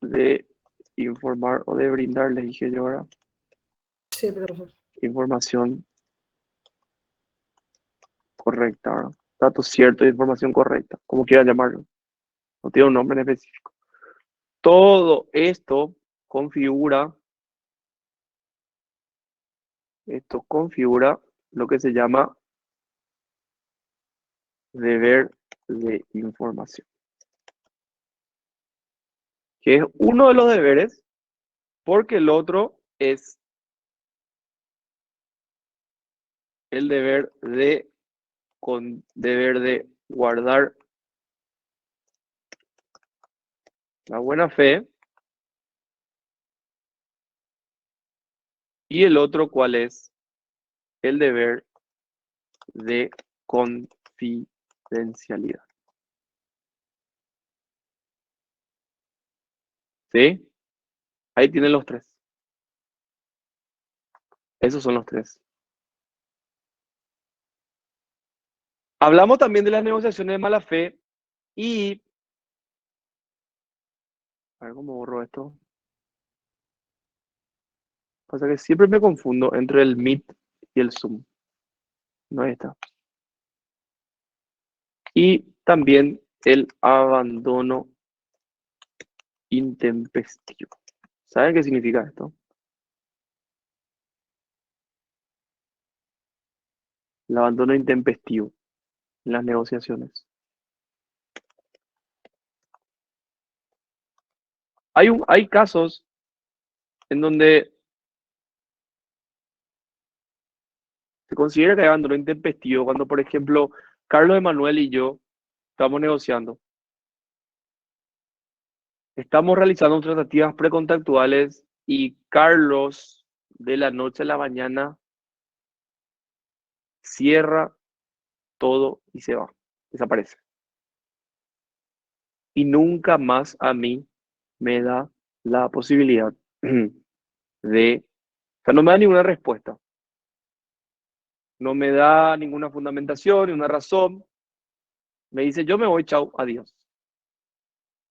de informar o de brindar, le dije yo ahora, Sí, profesor. información correcta, ¿verdad? Datos ciertos, información correcta, como quieran llamarlo, no tiene un nombre en específico. Todo esto configura lo que se llama deber de información, que es uno de los deberes porque el otro es el deber de guardar la buena fe. Y el otro, ¿cuál es? El deber de confidencialidad. ¿Sí? Ahí tienen los tres. Esos son los tres. Hablamos también de las negociaciones de mala fe y... A ver cómo borro esto. Pasa que siempre me confundo entre el Meet y el Zoom. No, ahí está. Y también el abandono intempestivo. ¿Saben qué significa esto? El abandono intempestivo en las negociaciones. Hay casos en donde se considera que hay abandono intempestivo cuando, por ejemplo, Carlos Emanuel y yo estamos negociando. Estamos realizando tratativas precontractuales y Carlos, de la noche a la mañana, cierra todo y se va, desaparece. Y nunca más a mí me da la posibilidad de, o sea, no me da ninguna respuesta. No me da ninguna fundamentación, ni una razón. Me dice, yo me voy, chau, adiós.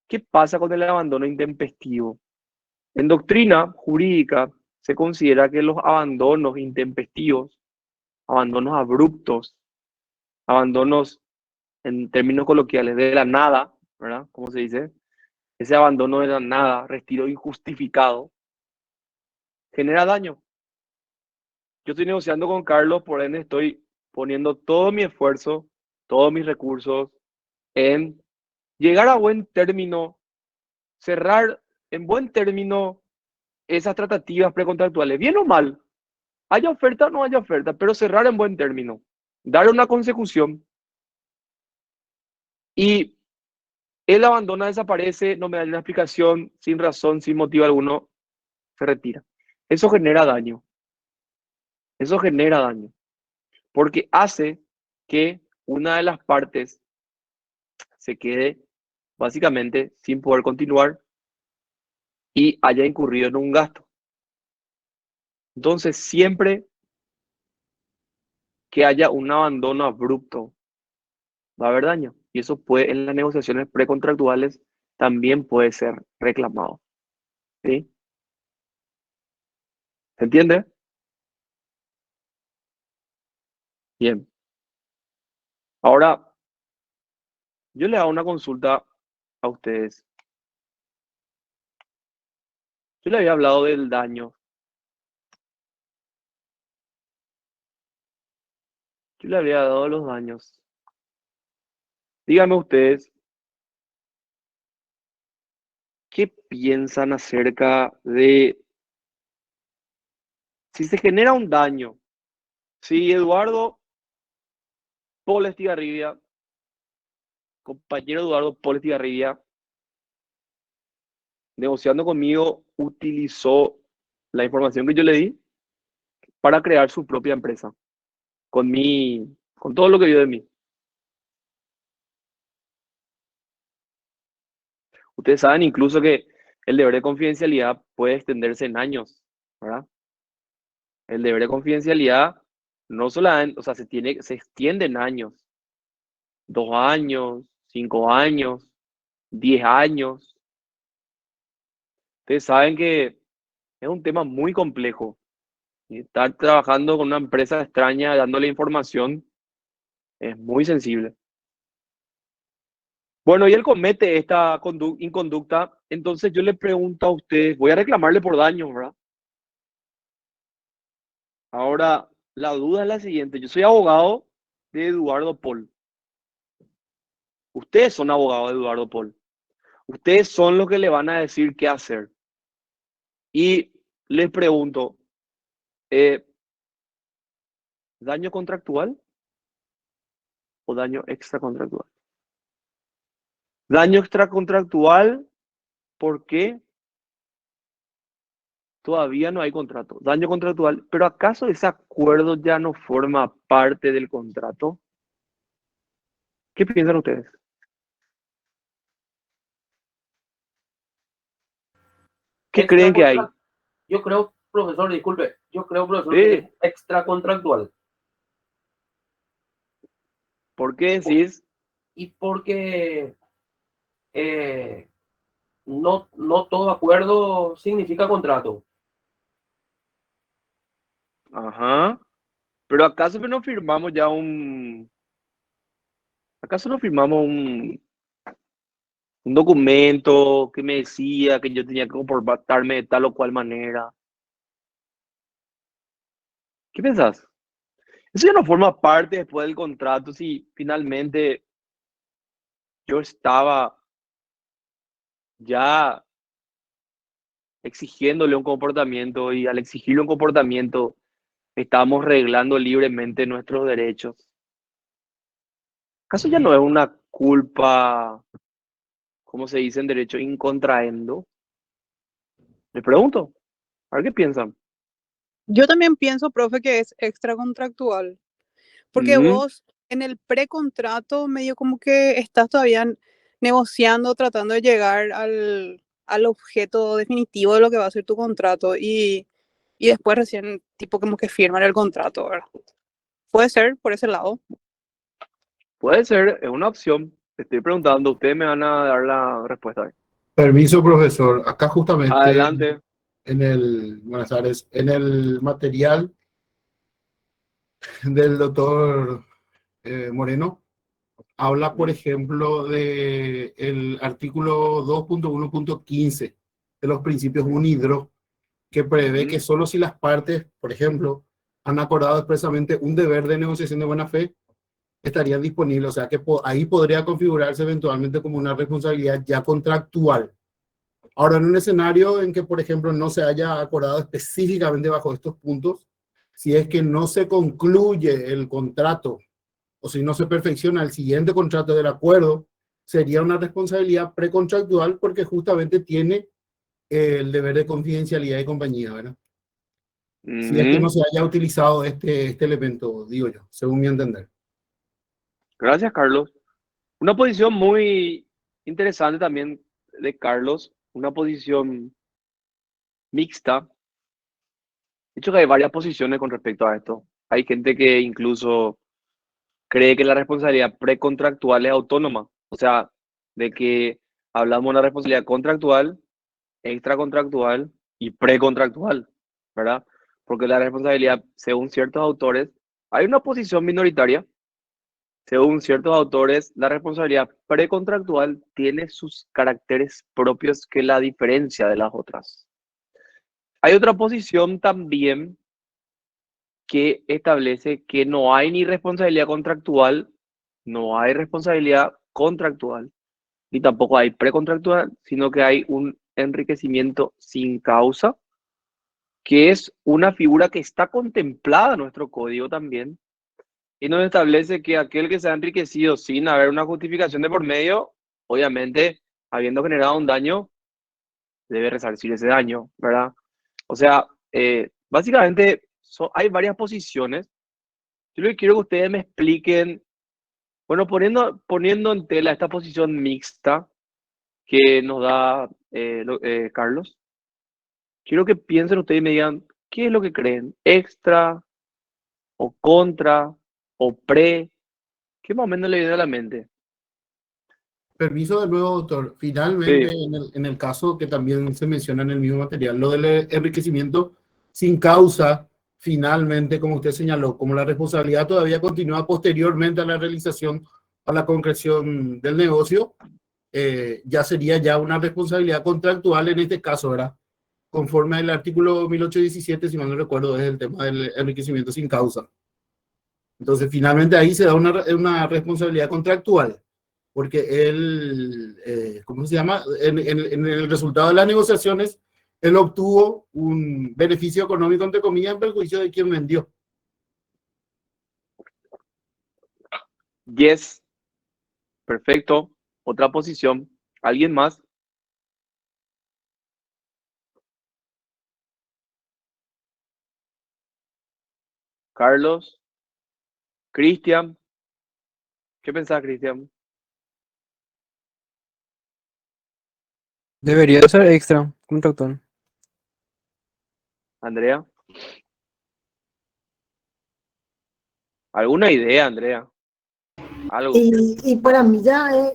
¿Qué pasa con el abandono intempestivo? En doctrina jurídica se considera que los abandonos intempestivos, abandonos abruptos, abandonos en términos coloquiales de la nada, ¿verdad? ¿Cómo se dice? Ese abandono de la nada, retiro injustificado, genera daño. Yo estoy negociando con Carlos, por ende estoy poniendo todo mi esfuerzo, todos mis recursos en llegar a buen término, cerrar en buen término esas tratativas precontractuales, bien o mal, haya oferta o no haya oferta, pero cerrar en buen término, dar una consecución y él abandona, desaparece, no me da una explicación, sin razón, sin motivo alguno, se retira. Eso genera daño. Eso genera daño. Porque hace que una de las partes se quede básicamente sin poder continuar y haya incurrido en un gasto. Entonces, siempre que haya un abandono abrupto, va a haber daño. Y eso puede, en las negociaciones precontractuales, también puede ser reclamado. ¿Sí? ¿Se entiende? Bien. Ahora, yo le hago una consulta a ustedes. Yo le había hablado del daño. Yo le había dado los daños. Díganme ustedes, ¿qué piensan acerca de si se genera un daño? Si Eduardo Paul Estigarribia, compañero Eduardo Paul Estigarribia, negociando conmigo, utilizó la información que yo le di para crear su propia empresa, con todo lo que vio de mí. Ustedes saben incluso que el deber de confidencialidad puede extenderse en años, ¿verdad? El deber de confidencialidad no solamente, o sea, se extiende en años, 2 años, 5 años, 10 años. Ustedes saben que es un tema muy complejo. Y estar trabajando con una empresa extraña, dándole información, es muy sensible. Bueno, y él comete esta inconducta, entonces yo le pregunto a ustedes, voy a reclamarle por daños, ¿verdad? Ahora, la duda es la siguiente, yo soy abogado de Eduardo Paul. Ustedes son abogados de Eduardo Paul. Ustedes son los que le van a decir qué hacer. Y les pregunto, ¿Daño contractual o daño extracontractual? Daño extracontractual porque todavía no hay contrato. Daño contractual, pero ¿acaso ese acuerdo ya no forma parte del contrato? ¿Qué piensan ustedes? ¿Qué creen que hay? Yo creo, profesor, disculpe, yo creo, profesor, Sí. que es extracontractual. ¿Por qué decís? Y porque no todo acuerdo significa contrato. Ajá. Pero ¿acaso que no firmamos ya un... ¿Acaso no firmamos un documento que me decía que yo tenía que comportarme de tal o cual manera? ¿Qué pensás? Eso ya no forma parte después del contrato si finalmente yo estaba ya exigiéndole un comportamiento y al exigirle un comportamiento estamos reglando libremente nuestros derechos. ¿Acaso ya no es una culpa, como se dice en derecho, in contraendo? Les pregunto, a ver qué piensan. Yo también pienso, profe, que es extracontractual, porque Ujú. vos en el precontrato medio como que estás todavía negociando, tratando de llegar al objeto definitivo de lo que va a ser tu contrato y después recién tipo como que firman el contrato, ¿verdad? Puede ser por ese lado. Puede ser, es una opción. Estoy preguntando, ustedes me van a dar la respuesta. Permiso, profesor. Acá justamente Adelante. buenas tardes, en el material del doctor Moreno, habla, por ejemplo, de el artículo 2.1.15 de los principios UNIDROIT, que prevé que solo si las partes, por ejemplo, han acordado expresamente un deber de negociación de buena fe, estarían disponibles. O sea que ahí podría configurarse eventualmente como una responsabilidad ya contractual. Ahora, en un escenario en que, por ejemplo, no se haya acordado específicamente bajo estos puntos, si es que no se concluye el contrato o si no se perfecciona el siguiente contrato del acuerdo, sería una responsabilidad precontractual porque justamente tiene el deber de confidencialidad y compañía, ¿verdad? Si es que no se haya utilizado este elemento, digo yo, según mi entender. Gracias, Carlos. Una posición muy interesante también de Carlos, una posición mixta. De hecho, que hay varias posiciones con respecto a esto. Hay gente que incluso cree que la responsabilidad precontractual es autónoma. O sea, de que hablamos de una responsabilidad contractual, extracontractual y precontractual, ¿verdad? Porque la responsabilidad, según ciertos autores, hay una posición minoritaria. Según ciertos autores, la responsabilidad precontractual tiene sus caracteres propios que la diferencia de las otras. Hay otra posición también que establece que no hay ni responsabilidad contractual, no hay responsabilidad contractual, ni tampoco hay precontractual, sino que hay un enriquecimiento sin causa, que es una figura que está contemplada en nuestro código también, y nos establece que aquel que se ha enriquecido sin haber una justificación de por medio, obviamente, habiendo generado un daño, debe resarcir ese daño, ¿verdad? O sea, básicamente hay varias posiciones. Yo lo que quiero que ustedes me expliquen, bueno, poniendo en tela esta posición mixta que nos da Carlos, quiero que piensen ustedes y me digan, ¿qué es lo que creen? ¿Extra o contra o pre? ¿Qué más o menos le viene a la mente? Permiso de nuevo, doctor. Finalmente, Sí. en el caso que también se menciona en el mismo material, lo del enriquecimiento sin causa, finalmente, como usted señaló, como la responsabilidad todavía continúa posteriormente a la realización, a la concreción del negocio, ya sería ya una responsabilidad contractual en este caso, ¿verdad? Conforme al artículo 1817, si mal no recuerdo, es el tema del enriquecimiento sin causa. Entonces, finalmente ahí se da una responsabilidad contractual, porque él, ¿cómo se llama? En el resultado de las negociaciones, él obtuvo un beneficio económico, entre comillas, en perjuicio de quien vendió. Yes. Perfecto. Otra posición. ¿Alguien más? Carlos. Cristian. ¿Qué pensás, Cristian? Debería ser extra contractual. Andrea. ¿Alguna idea, Andrea? Algo. Y para mí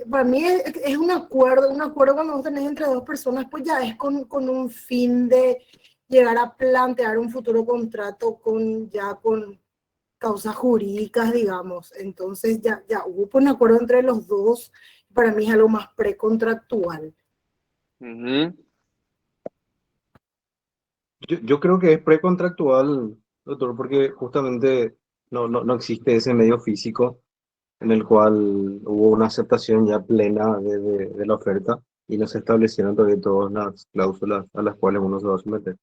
para mí es un acuerdo cuando vos tenés entre dos personas, pues ya es con un fin de llegar a plantear un futuro contrato con causas jurídicas, digamos. Entonces ya hubo un acuerdo entre los dos, para mí es algo más precontractual. Ujú. Yo creo que es precontractual, doctor, porque justamente no existe ese medio físico en el cual hubo una aceptación ya plena de la oferta y no se establecieron todavía todas las cláusulas a las cuales uno se va a someter.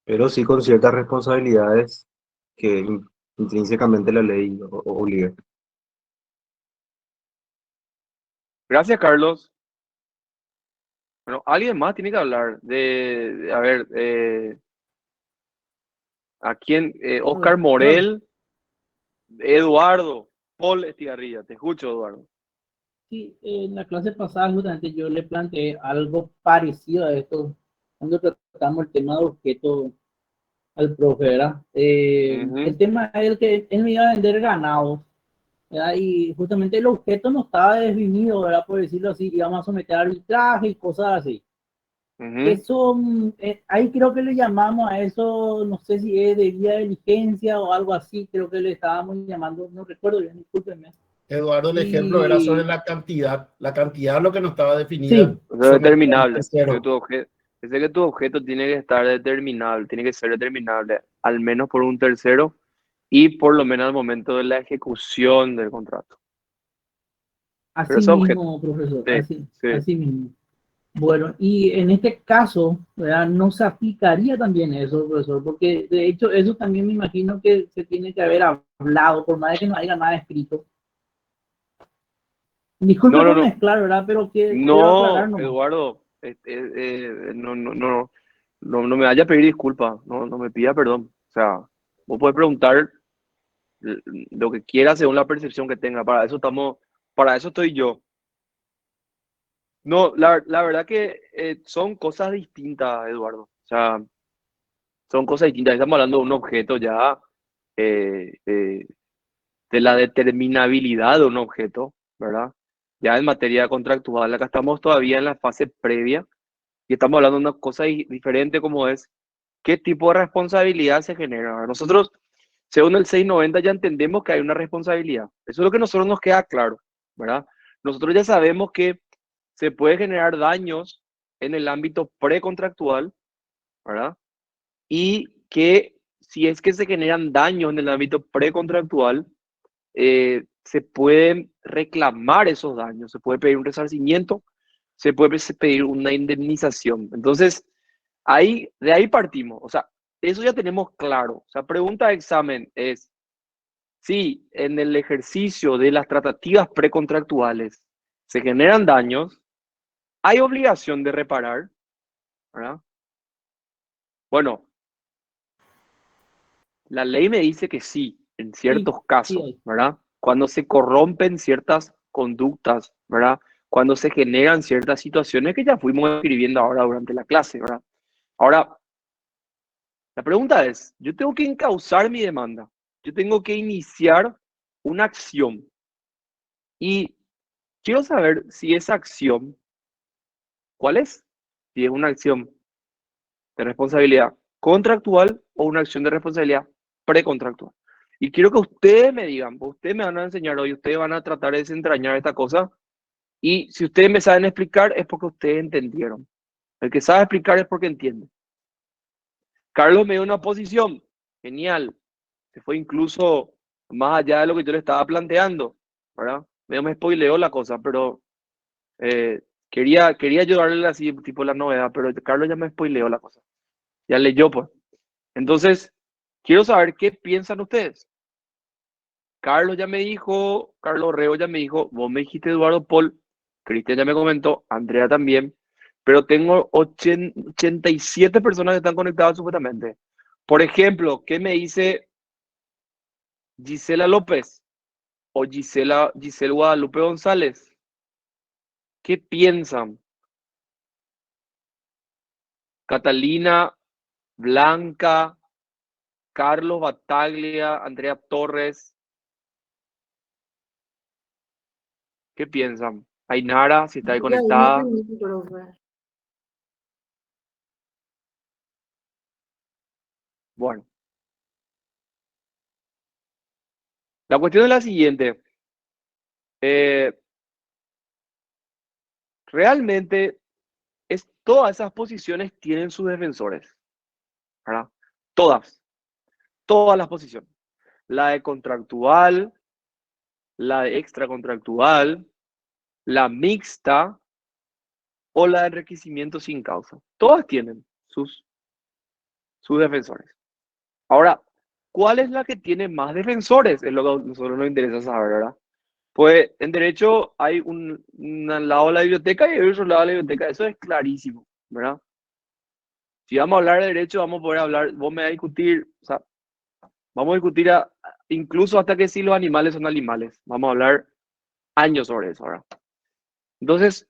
Pero sí con ciertas responsabilidades que intrínsecamente la ley obliga. Gracias, Carlos. Bueno, alguien más tiene que hablar a ver, ¿a quién? Oscar Morel, Eduardo, Paul Estigarribia. Te escucho, Eduardo. Sí, en la clase pasada justamente yo le planteé algo parecido a esto, cuando tratamos el tema de objeto al profe, ¿verdad? El tema es el que él me iba a vender ganado, ¿verdad? Y justamente el objeto no estaba definido, ¿verdad? Por decirlo así, íbamos a someter a arbitraje y cosas así. Eso, ahí creo que le llamamos a eso, no sé si es de vía de diligencia o algo así, creo que le estábamos llamando, no recuerdo bien, discúlpenme. Eduardo, el ejemplo era sobre la cantidad lo que no estaba definida. Sí. O sea, determinable. Pensé que tu objeto tiene que estar determinable, tiene que ser determinable, al menos por un tercero y por lo menos al momento de la ejecución del contrato. Pero Así ese objeto. mismo, profesor, Sí, sí. así mismo. Bueno, y en este caso, ¿verdad? No se aplicaría también eso, profesor, porque de hecho eso también me imagino que se tiene que haber hablado, por más de que no haya nada escrito. Disculpe por mezclar, ¿verdad? Pero quiero aclarar nomás. Eduardo, no me vaya a pedir disculpas, no me pida perdón. O sea, vos puedes preguntar lo que quieras según la percepción que tenga. Para eso estoy yo. No, la verdad que son cosas distintas, Eduardo. O sea, son cosas distintas. Estamos hablando de un objeto ya, de la determinabilidad de un objeto, ¿verdad? Ya en materia contractual, acá estamos todavía en la fase previa y estamos hablando de una cosa diferente como es qué tipo de responsabilidad se genera. Nosotros, según el 690, ya entendemos que hay una responsabilidad. Eso es lo que a nosotros nos queda claro, ¿verdad? Nosotros ya sabemos que se puede generar daños en el ámbito precontractual, ¿verdad? Y que si es que se generan daños en el ámbito precontractual, se pueden reclamar esos daños, se puede pedir un resarcimiento, se puede pedir una indemnización. Entonces, de ahí partimos. O sea, eso ya tenemos claro. O sea, pregunta de examen es si en el ejercicio de las tratativas precontractuales se generan daños, hay obligación de reparar, ¿verdad? Bueno, la ley me dice que sí, en ciertos casos, ¿verdad? Cuando se corrompen ciertas conductas, ¿verdad? Cuando se generan ciertas situaciones que ya fuimos escribiendo ahora durante la clase, ¿verdad? Ahora, la pregunta es, yo tengo que encauzar mi demanda, yo tengo que iniciar una acción y quiero saber si esa acción, ¿cuál es? Si es una acción de responsabilidad contractual o una acción de responsabilidad precontractual. Y quiero que ustedes me digan, ustedes me van a enseñar hoy, ustedes van a tratar de desentrañar esta cosa y si ustedes me saben explicar es porque ustedes entendieron. El que sabe explicar es porque entiende. Carlos me dio una posición, genial, se fue incluso más allá de lo que yo le estaba planteando, ¿verdad? Medio me spoileó la cosa, pero quería ayudarle así, tipo la novedad, pero Carlos ya me spoileó la cosa. Ya leyó, pues. Entonces, quiero saber qué piensan ustedes. Carlos ya me dijo, Carlos Reo ya me dijo, vos me dijiste Eduardo Paul, Cristian ya me comentó, Andrea también, pero tengo 87 personas que están conectadas supuestamente. Por ejemplo, ¿qué me dice Gisela López o Giselle Guadalupe González? ¿Qué piensan? Catalina, Blanca, Carlos Bataglia, Andrea Torres. ¿Qué piensan? Ainara, si está ahí Creo que ahí me conectada. perdí, profe. Bueno, la cuestión es la siguiente. Realmente todas esas posiciones tienen sus defensores, ¿verdad? Todas las posiciones. La de contractual, la de extracontractual, la mixta o la de enriquecimiento sin causa. Todas tienen sus defensores. Ahora, ¿cuál es la que tiene más defensores? Es lo que a nosotros nos interesa saber, ¿verdad? Pues en derecho hay un lado de la biblioteca y otro lado de la biblioteca. Eso es clarísimo, ¿verdad? Si vamos a hablar de derecho, vamos a poder hablar, vos me vas a discutir, o sea, vamos a discutir incluso hasta que si los animales son animales. Vamos a hablar años sobre eso, ¿verdad? Entonces,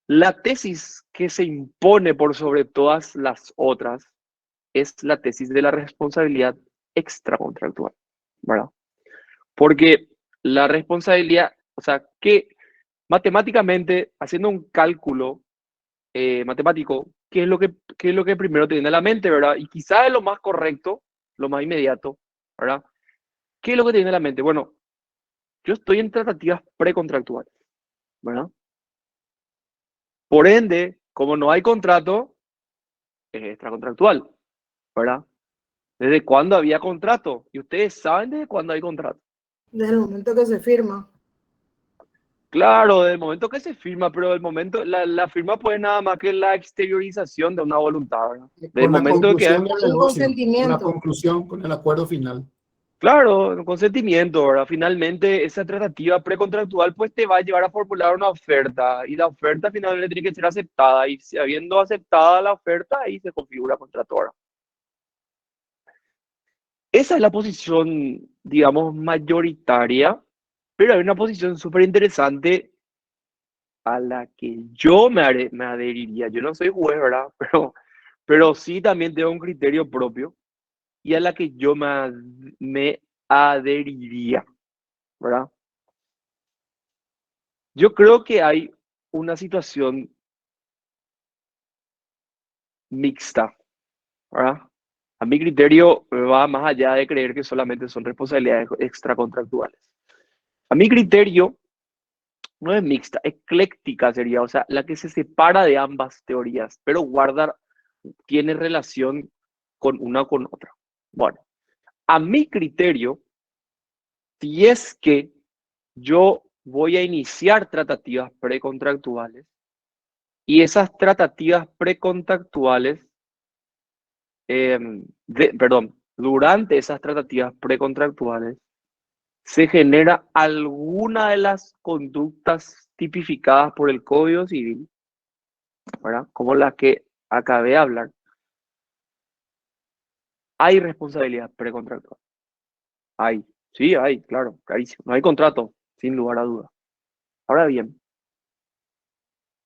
la tesis que se impone por sobre todas las otras es la tesis de la responsabilidad extracontractual, ¿verdad? Porque la responsabilidad, o sea, que matemáticamente, haciendo un cálculo matemático, ¿qué es lo que primero te viene a la mente, verdad? Y quizás es lo más correcto, lo más inmediato, ¿verdad? ¿Qué es lo que te viene a la mente? Bueno, yo estoy en tratativas precontractuales, ¿verdad? Por ende, como no hay contrato, es extracontractual, ¿verdad? ¿Desde cuándo había contrato? Y ustedes saben desde cuándo hay contrato. Desde el momento que se firma. Claro, desde el momento que se firma, pero el momento, la firma pues nada más que la exteriorización de una voluntad, ¿verdad? Desde el Con la momento de que conclusión del El negocio, con la consentimiento. conclusión, con el acuerdo final. claro, el consentimiento, ¿verdad? Finalmente, esa tratativa precontractual pues te va a llevar a formular una oferta y la oferta finalmente tiene que ser aceptada y si habiendo aceptada la oferta, ahí se configura contrato, ¿verdad? Esa es la posición, digamos, mayoritaria, pero hay una posición súper interesante a la que yo me adheriría. Yo no soy juez, ¿verdad? Pero sí también tengo un criterio propio y a la que yo me adheriría, ¿verdad? Yo creo que hay una situación mixta, ¿verdad? A mi criterio va más allá de creer que solamente son responsabilidades extracontractuales. A mi criterio no es mixta, ecléctica sería, o sea, la que se separa de ambas teorías, pero tiene relación con una o con otra. Bueno, a mi criterio, si es que yo voy a iniciar tratativas precontractuales y esas tratativas precontractuales, durante esas tratativas precontractuales, se genera alguna de las conductas tipificadas por el Código Civil, ¿verdad? Como la que acabé de hablar, hay responsabilidad precontractual. Sí, hay, claro, clarísimo. No hay contrato, sin lugar a dudas. Ahora bien,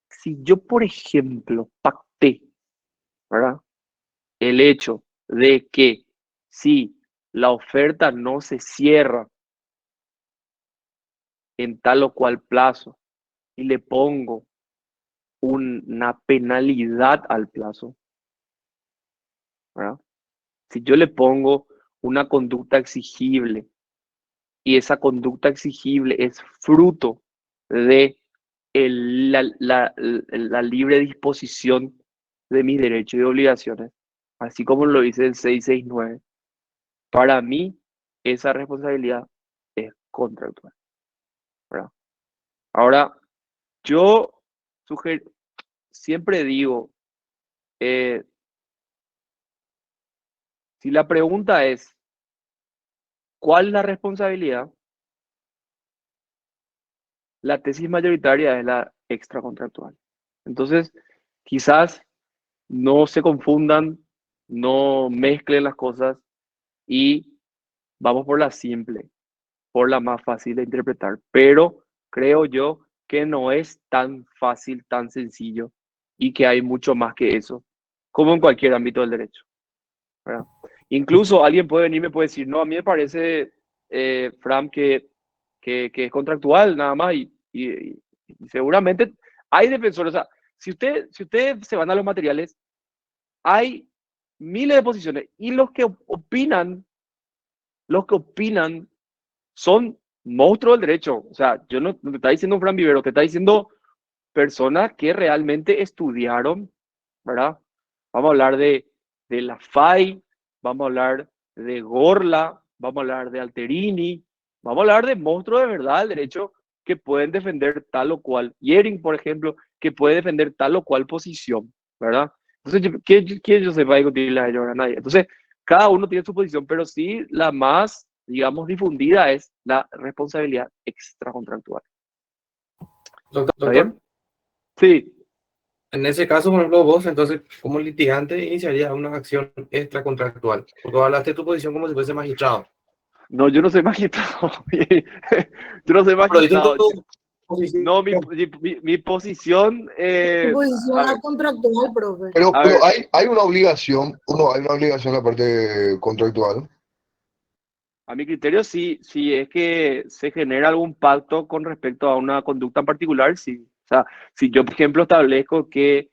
si yo, por ejemplo, pacté, ¿verdad? El hecho de que si la oferta no se cierra en tal o cual plazo y le pongo una penalidad al plazo, ¿verdad? Si yo le pongo una conducta exigible y esa conducta exigible es fruto de la libre disposición de mis derechos y obligaciones, así como lo dice el 669, para mí esa responsabilidad es contractual, ¿verdad? Ahora, yo siempre digo, si la pregunta es, ¿Cuál es la responsabilidad? La tesis mayoritaria es la extracontractual. Entonces, quizás no se confundan, no mezclen las cosas y vamos por la simple, por la más fácil de interpretar. Pero creo yo que no es tan fácil, tan sencillo y que hay mucho más que eso, como en cualquier ámbito del derecho, ¿verdad? Incluso alguien puede venir y me puede decir, no, a mí me parece, Fran, que es contractual nada más y seguramente hay defensores. O sea, si ustedes se van a los materiales, hay miles de posiciones y los que opinan son monstruos del derecho. O sea, yo no te está diciendo un Fran Vivero, te está diciendo personas que realmente estudiaron, ¿verdad? Vamos a hablar de la FAI, vamos a hablar de Gorla, vamos a hablar de Alterini, vamos a hablar de monstruos de verdad del derecho que pueden defender tal o cual. Yering, por ejemplo, que puede defender tal o cual posición, ¿verdad? Entonces, ¿quién yo sepa discutirle a ellos? A nadie. Entonces, cada uno tiene su posición, pero sí la más, digamos, difundida es la responsabilidad extracontractual. ¿Está Doctor, bien? Sí. en ese caso, por ejemplo, vos, entonces, como litigante, iniciarías una acción extracontractual, porque hablaste de tu posición como si fuese magistrado. No, yo no soy magistrado. Yo no soy Pero dices magistrado. tu posición. No, mi posición. Tu posición A ver, es contractual, profe. Pero, a pero ver, hay una obligación, hay una obligación en la parte contractual. a mi criterio, sí, si es que se genera algún pacto con respecto a una conducta en particular, sí. O sea, si yo, por ejemplo, establezco que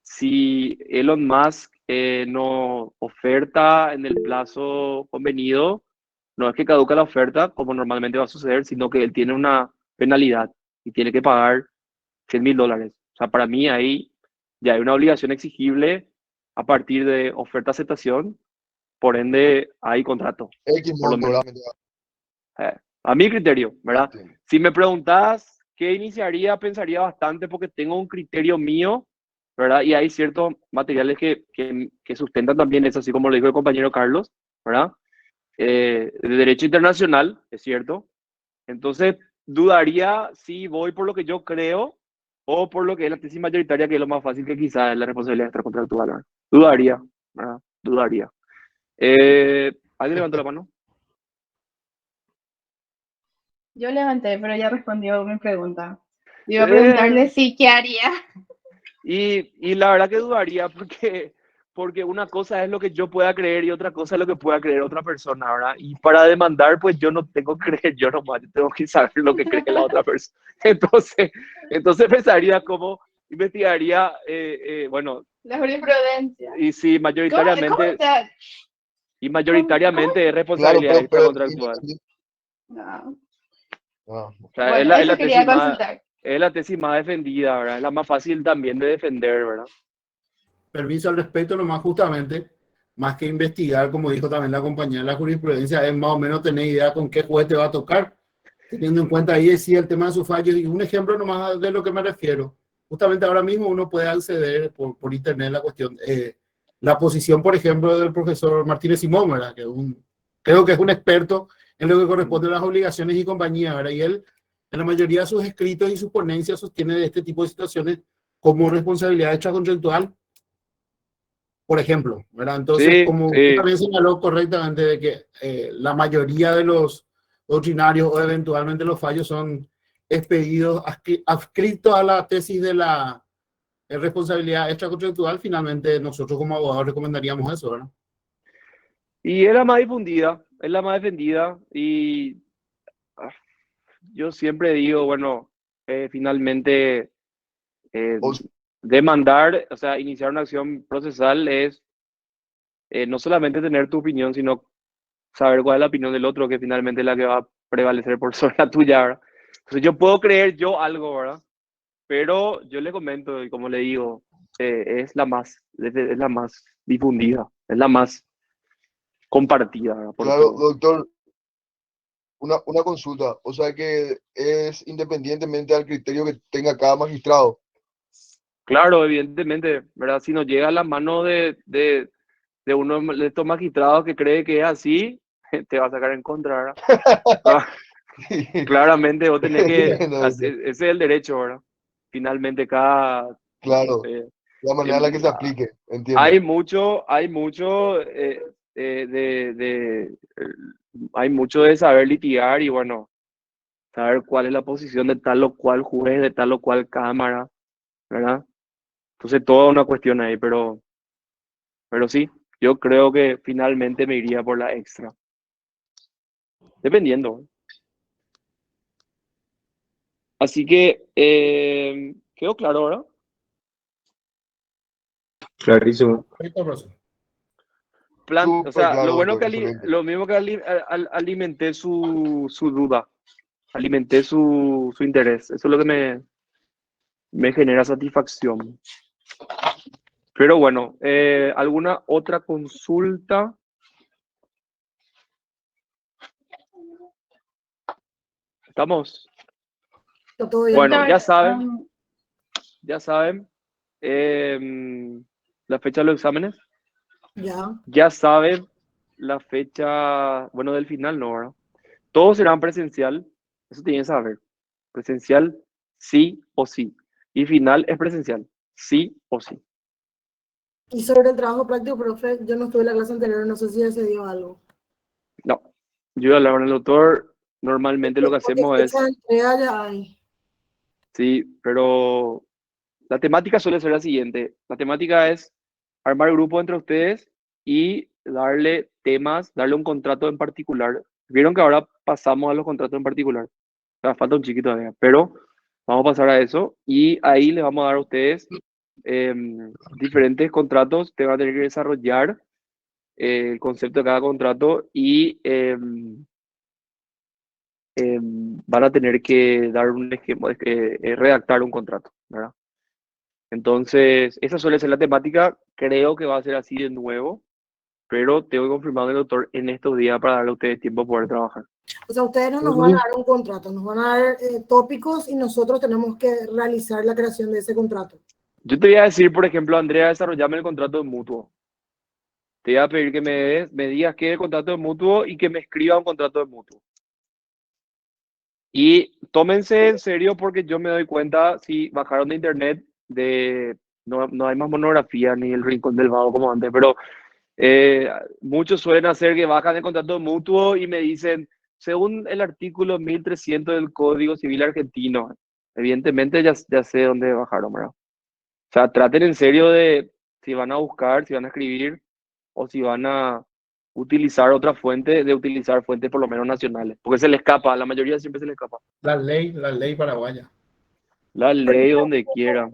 si Elon Musk no oferta en el plazo convenido, no es que caduca la oferta, como normalmente va a suceder, sino que él tiene una penalidad y tiene que pagar $100,000. O sea, para mí ahí ya hay una obligación exigible a partir de oferta-aceptación, por ende hay contrato, X por lo monto, menos. ¿verdad? A mi criterio, ¿verdad? Entiendo. Si me preguntas qué iniciaría, pensaría bastante porque tengo un criterio mío, ¿verdad? Y hay ciertos materiales que sustentan también eso, así como lo dijo el compañero Carlos, ¿verdad? De derecho internacional, es cierto. Entonces, dudaría si voy por lo que yo creo o por lo que es la tesis mayoritaria, que es lo más fácil, que quizás es la responsabilidad extracontractual, ¿verdad? Dudaría, ¿verdad? Dudaría. ¿Alguien levantó la mano? Yo levanté, pero ya respondió mi pregunta. Iba a preguntarle si qué haría. Y la verdad que dudaría porque una cosa es lo que yo pueda creer y otra cosa es lo que pueda creer otra persona, ¿verdad? Y para demandar, pues yo no tengo que creer yo nomás, yo tengo que saber lo que cree la otra persona. Entonces pensaría cómo investigaría, bueno, La jurisprudencia. y si mayoritariamente, y mayoritariamente es Claro, responsabilidad pero extracontractual. No. Ah, O sea, Bueno, eso quería más, consultar. es la tesis más defendida, ¿verdad? Es la más fácil también de defender, ¿verdad? Permiso al respecto, nomás justamente, más que investigar, como dijo también la compañía de la jurisprudencia, es más o menos tener idea con qué juez te va a tocar, teniendo en cuenta ahí sí el tema de sus fallos. Y un ejemplo nomás de lo que me refiero. Justamente ahora mismo uno puede acceder por internet la cuestión, la posición, por ejemplo, del profesor Martínez Simón, ¿verdad? Que creo que es un experto en lo que corresponde a las obligaciones y compañía, ¿verdad? Y él, en la mayoría de sus escritos y sus ponencias, sostiene de este tipo de situaciones como responsabilidad extracontractual, por ejemplo, ¿verdad? Entonces, Sí, como usted sí. también señaló correctamente de que la mayoría de los doctrinarios o eventualmente los fallos son expedidos adscritos a la tesis de la responsabilidad extracontractual, finalmente nosotros como abogados recomendaríamos eso, ¿verdad? Y es la más difundida, es la más defendida y yo siempre digo, bueno, finalmente o- demandar, o sea, iniciar una acción procesal es no solamente tener tu opinión, sino saber cuál es la opinión del otro, que finalmente es la que va a prevalecer por sobre la tuya, ¿verdad? Entonces yo puedo creer yo algo, ¿verdad? Pero yo le comento y como le digo, es la más difundida, es la más compartida, ¿verdad? Por claro, todos. doctor, una consulta. O sea que es independientemente del criterio que tenga cada magistrado. Claro, evidentemente, ¿verdad? Si nos llega a la mano de uno de estos magistrados que cree que es así, te va a sacar en contra, ¿verdad? Claramente vos tenés que, No, ese es el derecho, ¿verdad? Finalmente cada, claro, eh, la manera en la que se em, aplique, entiendo. hay mucho hay mucho de saber litigar y bueno, saber cuál es la posición de tal o cual juez, de tal o cual cámara, ¿verdad? Entonces toda una cuestión ahí, pero sí, yo creo que finalmente me iría por la extra. Dependiendo. Así que quedó claro, ¿verdad? Clarísimo. Perfecto, profesor. O Súper sea, lo claro, bueno doctor, que excelente. lo mismo que alimenté su duda, alimenté su interés. Eso es lo que me genera satisfacción. Pero bueno, ¿alguna otra consulta? ¿Estamos? Está todo bien. Bueno, Doctor, ya saben la fecha de los exámenes. Ya. Ya saben la fecha, bueno, del final, ¿no? ¿Verdad? Todos serán presencial, eso tienen que saber. Presencial, sí o sí. Y final es presencial, sí o sí. Y sobre el trabajo práctico, profe, yo no estuve en la clase anterior, no sé si ya se dio algo. No, yo voy a hablar con el doctor. Normalmente lo que hacemos es, Fecha de entrega ya hay. sí, pero la temática suele ser la siguiente. La temática es armar grupo entre ustedes y darle temas, darle un contrato en particular. Vieron que ahora pasamos a los contratos en particular. O sea, falta un chiquito todavía, pero vamos a pasar a eso y ahí les vamos a dar a ustedes diferentes contratos. Te van a tener que desarrollar el concepto de cada contrato y van a tener que dar un esquema, redactar un contrato, ¿verdad? Entonces, esa suele ser la temática. Creo que va a ser así de nuevo, pero tengo que confirmar el doctor en estos días para darle a ustedes tiempo a poder trabajar. O sea, ustedes no nos van a dar un contrato, nos van a dar tópicos y nosotros tenemos que realizar la creación de ese contrato. Yo te voy a decir, por ejemplo, Andrea, desarrollame el contrato de mutuo. Te voy a pedir que me digas qué es el contrato de mutuo y que me escriba un contrato de mutuo. Y tómense en serio porque yo me doy cuenta, si bajaron de internet, no hay más monografía ni el rincón del vago como antes, pero muchos suelen hacer que bajan el contrato mutuo y me dicen, según el artículo 1300 del Código Civil Argentino, evidentemente ya sé dónde bajaron, ¿verdad? O sea, traten en serio de si van a buscar, si van a escribir o si van a utilizar otra fuente, de utilizar fuentes por lo menos nacionales, porque se le escapa, a la mayoría siempre se le escapa. La ley paraguaya. La ley donde quiera.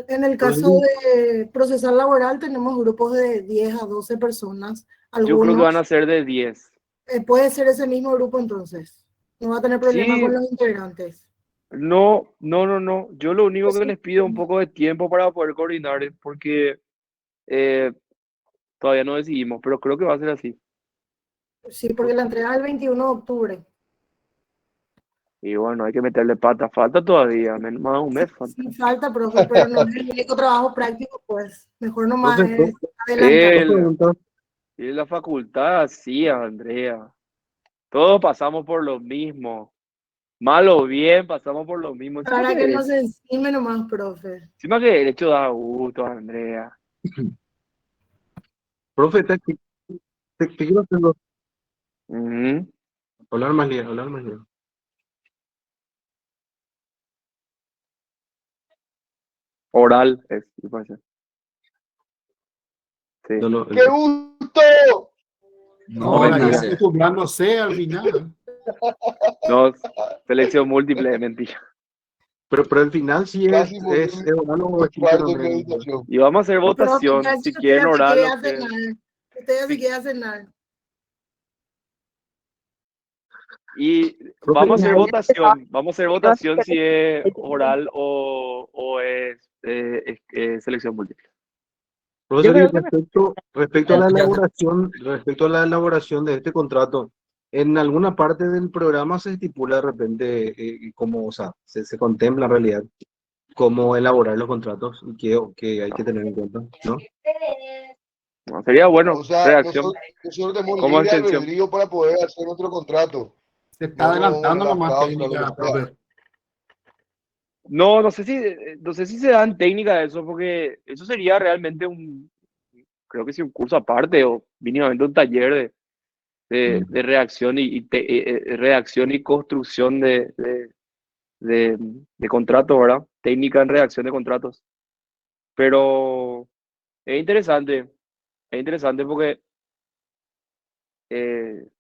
En el caso de procesal laboral tenemos grupos de 10 a 12 personas. Yo creo que van Algunos, a ser de 10. puede ser ese mismo grupo entonces. No va a tener problema Sí, con los integrantes. no. Yo lo único que les pido es un poco de tiempo para poder coordinar, porque todavía no decidimos, pero creo que va a ser así. Sí, porque la entrega es el 21 de octubre. Y bueno, hay que meterle pata. Falta todavía, más de un mes falta. Sí, falta, profe, pero no es el único trabajo práctico, pues. Mejor nomás es adelantar. Y la facultad, sí, Andrea. Todos pasamos por lo mismo. Mal o bien, pasamos por lo mismo. Para que no se encime nomás, profe. Encima que derecho da gusto, Andrea. Profe, te quiero hacer dos. Ujú. Hablar más bien. Oral es, me parece. Sí. ¡Qué gusto! No, ya acostumbrándose al final. No, selección múltiple de mentira. Pero al final sí es oral o escrito. Y vamos a hacer votación, si quieren oral o Ustedes ya se quieren cenar. Y vamos a hacer votación si es oral o es selección múltiple. Profesor, y respecto a la elaboración de este contrato, en alguna parte del programa se estipula de repente cómo, o sea, se contempla en realidad cómo elaborar los contratos y que hay que tener en cuenta, ¿no? No, sería bueno, O sea, redacción. nosotros tenemos Como libre extensión. albedrío para poder hacer nuestro contrato. Se está No adelantando las nomás cláusulas, técnica, lo que sea. profe. No sé si se dan técnica de eso, porque eso sería realmente creo que sí, un curso aparte o mínimamente un taller de redacción redacción y construcción de contratos, ¿verdad? Técnica en redacción de contratos. Pero es interesante porque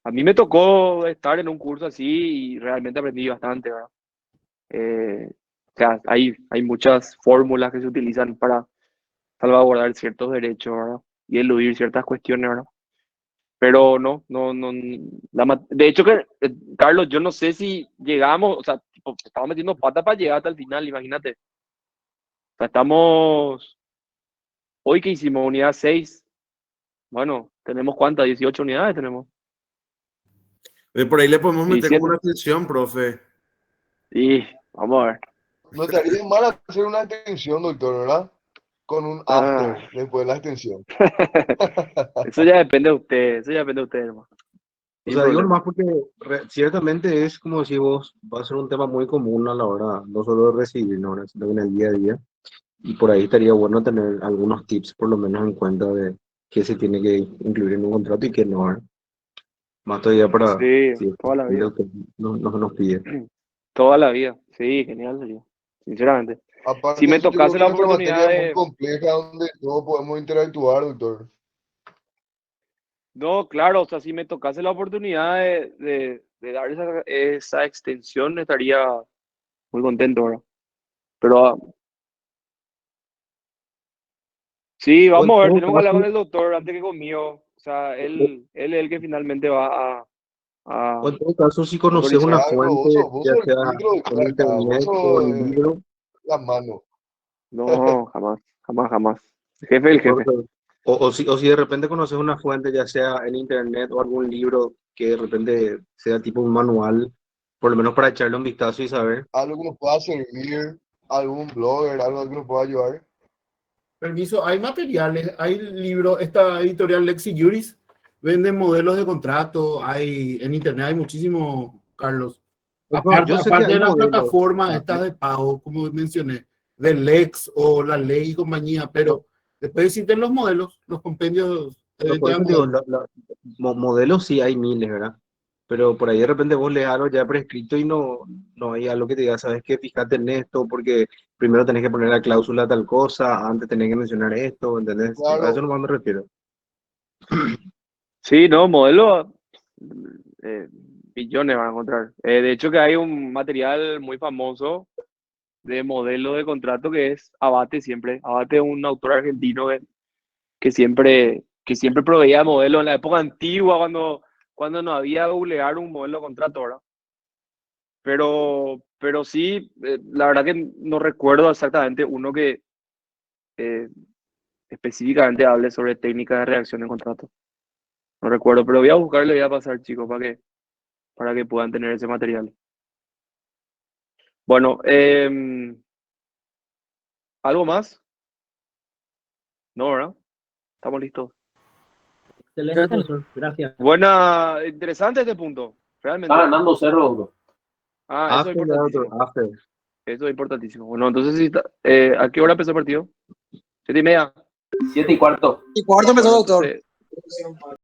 a mí me tocó estar en un curso así y realmente aprendí bastante, ¿verdad? O sea, hay muchas fórmulas que se utilizan para salvaguardar ciertos derechos, ¿verdad? Y eludir ciertas cuestiones, ¿verdad? Pero no. De hecho, Carlos, yo no sé si llegamos, o sea, tipo, estamos metiendo pata para llegar hasta el final, imagínate. O sea, hoy que hicimos unidad 6, bueno, ¿tenemos cuántas? 18 unidades tenemos. Por ahí le podemos meter 17. como una extensión, profe. Y vamos a ver. No estaría mal hacer una extensión, doctor, ¿verdad? Con un Ah. after después de la extensión. Eso ya depende de usted, hermano. O Sin sea, digo problema. nomás porque ciertamente es como si vos va a ser un tema muy común a la hora, no solo de recibir, ¿no? Sino en el día a día. Y por ahí estaría bueno tener algunos tips, por lo menos en cuenta de qué se tiene que incluir en un contrato y qué no, ¿verdad? Más todavía para Sí, si es toda la vida. lo que nos pide. Toda la vida. Sí, genial sería. Sinceramente. Aparte Si de me eso, yo creo tocase que la nuestra materia oportunidad es muy de... compleja donde todos podemos interactuar, doctor. No, claro, o sea, si me tocase la oportunidad de dar esa extensión, estaría muy contento, ¿verdad? Pero sí, O en vamos a ver, todo tenemos que hablar con caso, el doctor antes que conmigo. O sea, él es el que finalmente va a o en todo caso, si conoces una autorizar. Claro, fuente, vos ya sos el sea filtro de en acá, vos internet o sos en libro, la mano. No, jamás. Jefe el jefe. o si de repente conoces una fuente, ya sea en internet o algún libro que de repente sea tipo un manual, por lo menos para echarle un vistazo y saber. Algo que nos pueda servir, algún blogger, algo que nos pueda ayudar. Permiso, hay materiales, hay libros, esta editorial Lexi Juris vende modelos de contrato, hay en internet hay muchísimo, Carlos. No, yo sé que Aparte hay de las modelos. plataformas estas de pago, como mencioné, del Lex o la ley y compañía, pero después existen los modelos, los compendios de Por venta de eso digo, modelos. modelos sí hay miles, ¿verdad? Pero por ahí de repente vos lees algo ya prescrito y no hay algo que te diga, sabes qué, fíjate en esto, porque primero tenés que poner la cláusula tal cosa, antes tenés que mencionar esto, ¿entendés? A eso Claro, nomás me refiero. Sí, no, modelo, billones van a encontrar. De hecho que hay un material muy famoso de modelo de contrato que es Abate siempre. Abate es un autor argentino que siempre proveía modelos en la época antigua cuando no había googlear un modelo de contrato, ¿verdad? Pero sí, la verdad que no recuerdo exactamente uno que eh, específicamente hable sobre técnicas de redacción de contrato. No recuerdo, pero voy a buscarle, voy a pasar, chicos, para que puedan tener ese material. Bueno, ¿algo más? No, ¿verdad? Estamos listos. Excelente, profesor. Gracias. Interesante este punto, Está realmente. ganando Cerro, doctor. Eso es After, importantísimo. after. Eso es importantísimo. Bueno, entonces, ¿a qué hora empezó el partido? 7:30. 7:15. 7:15 empezó, Bueno, doctor. entonces,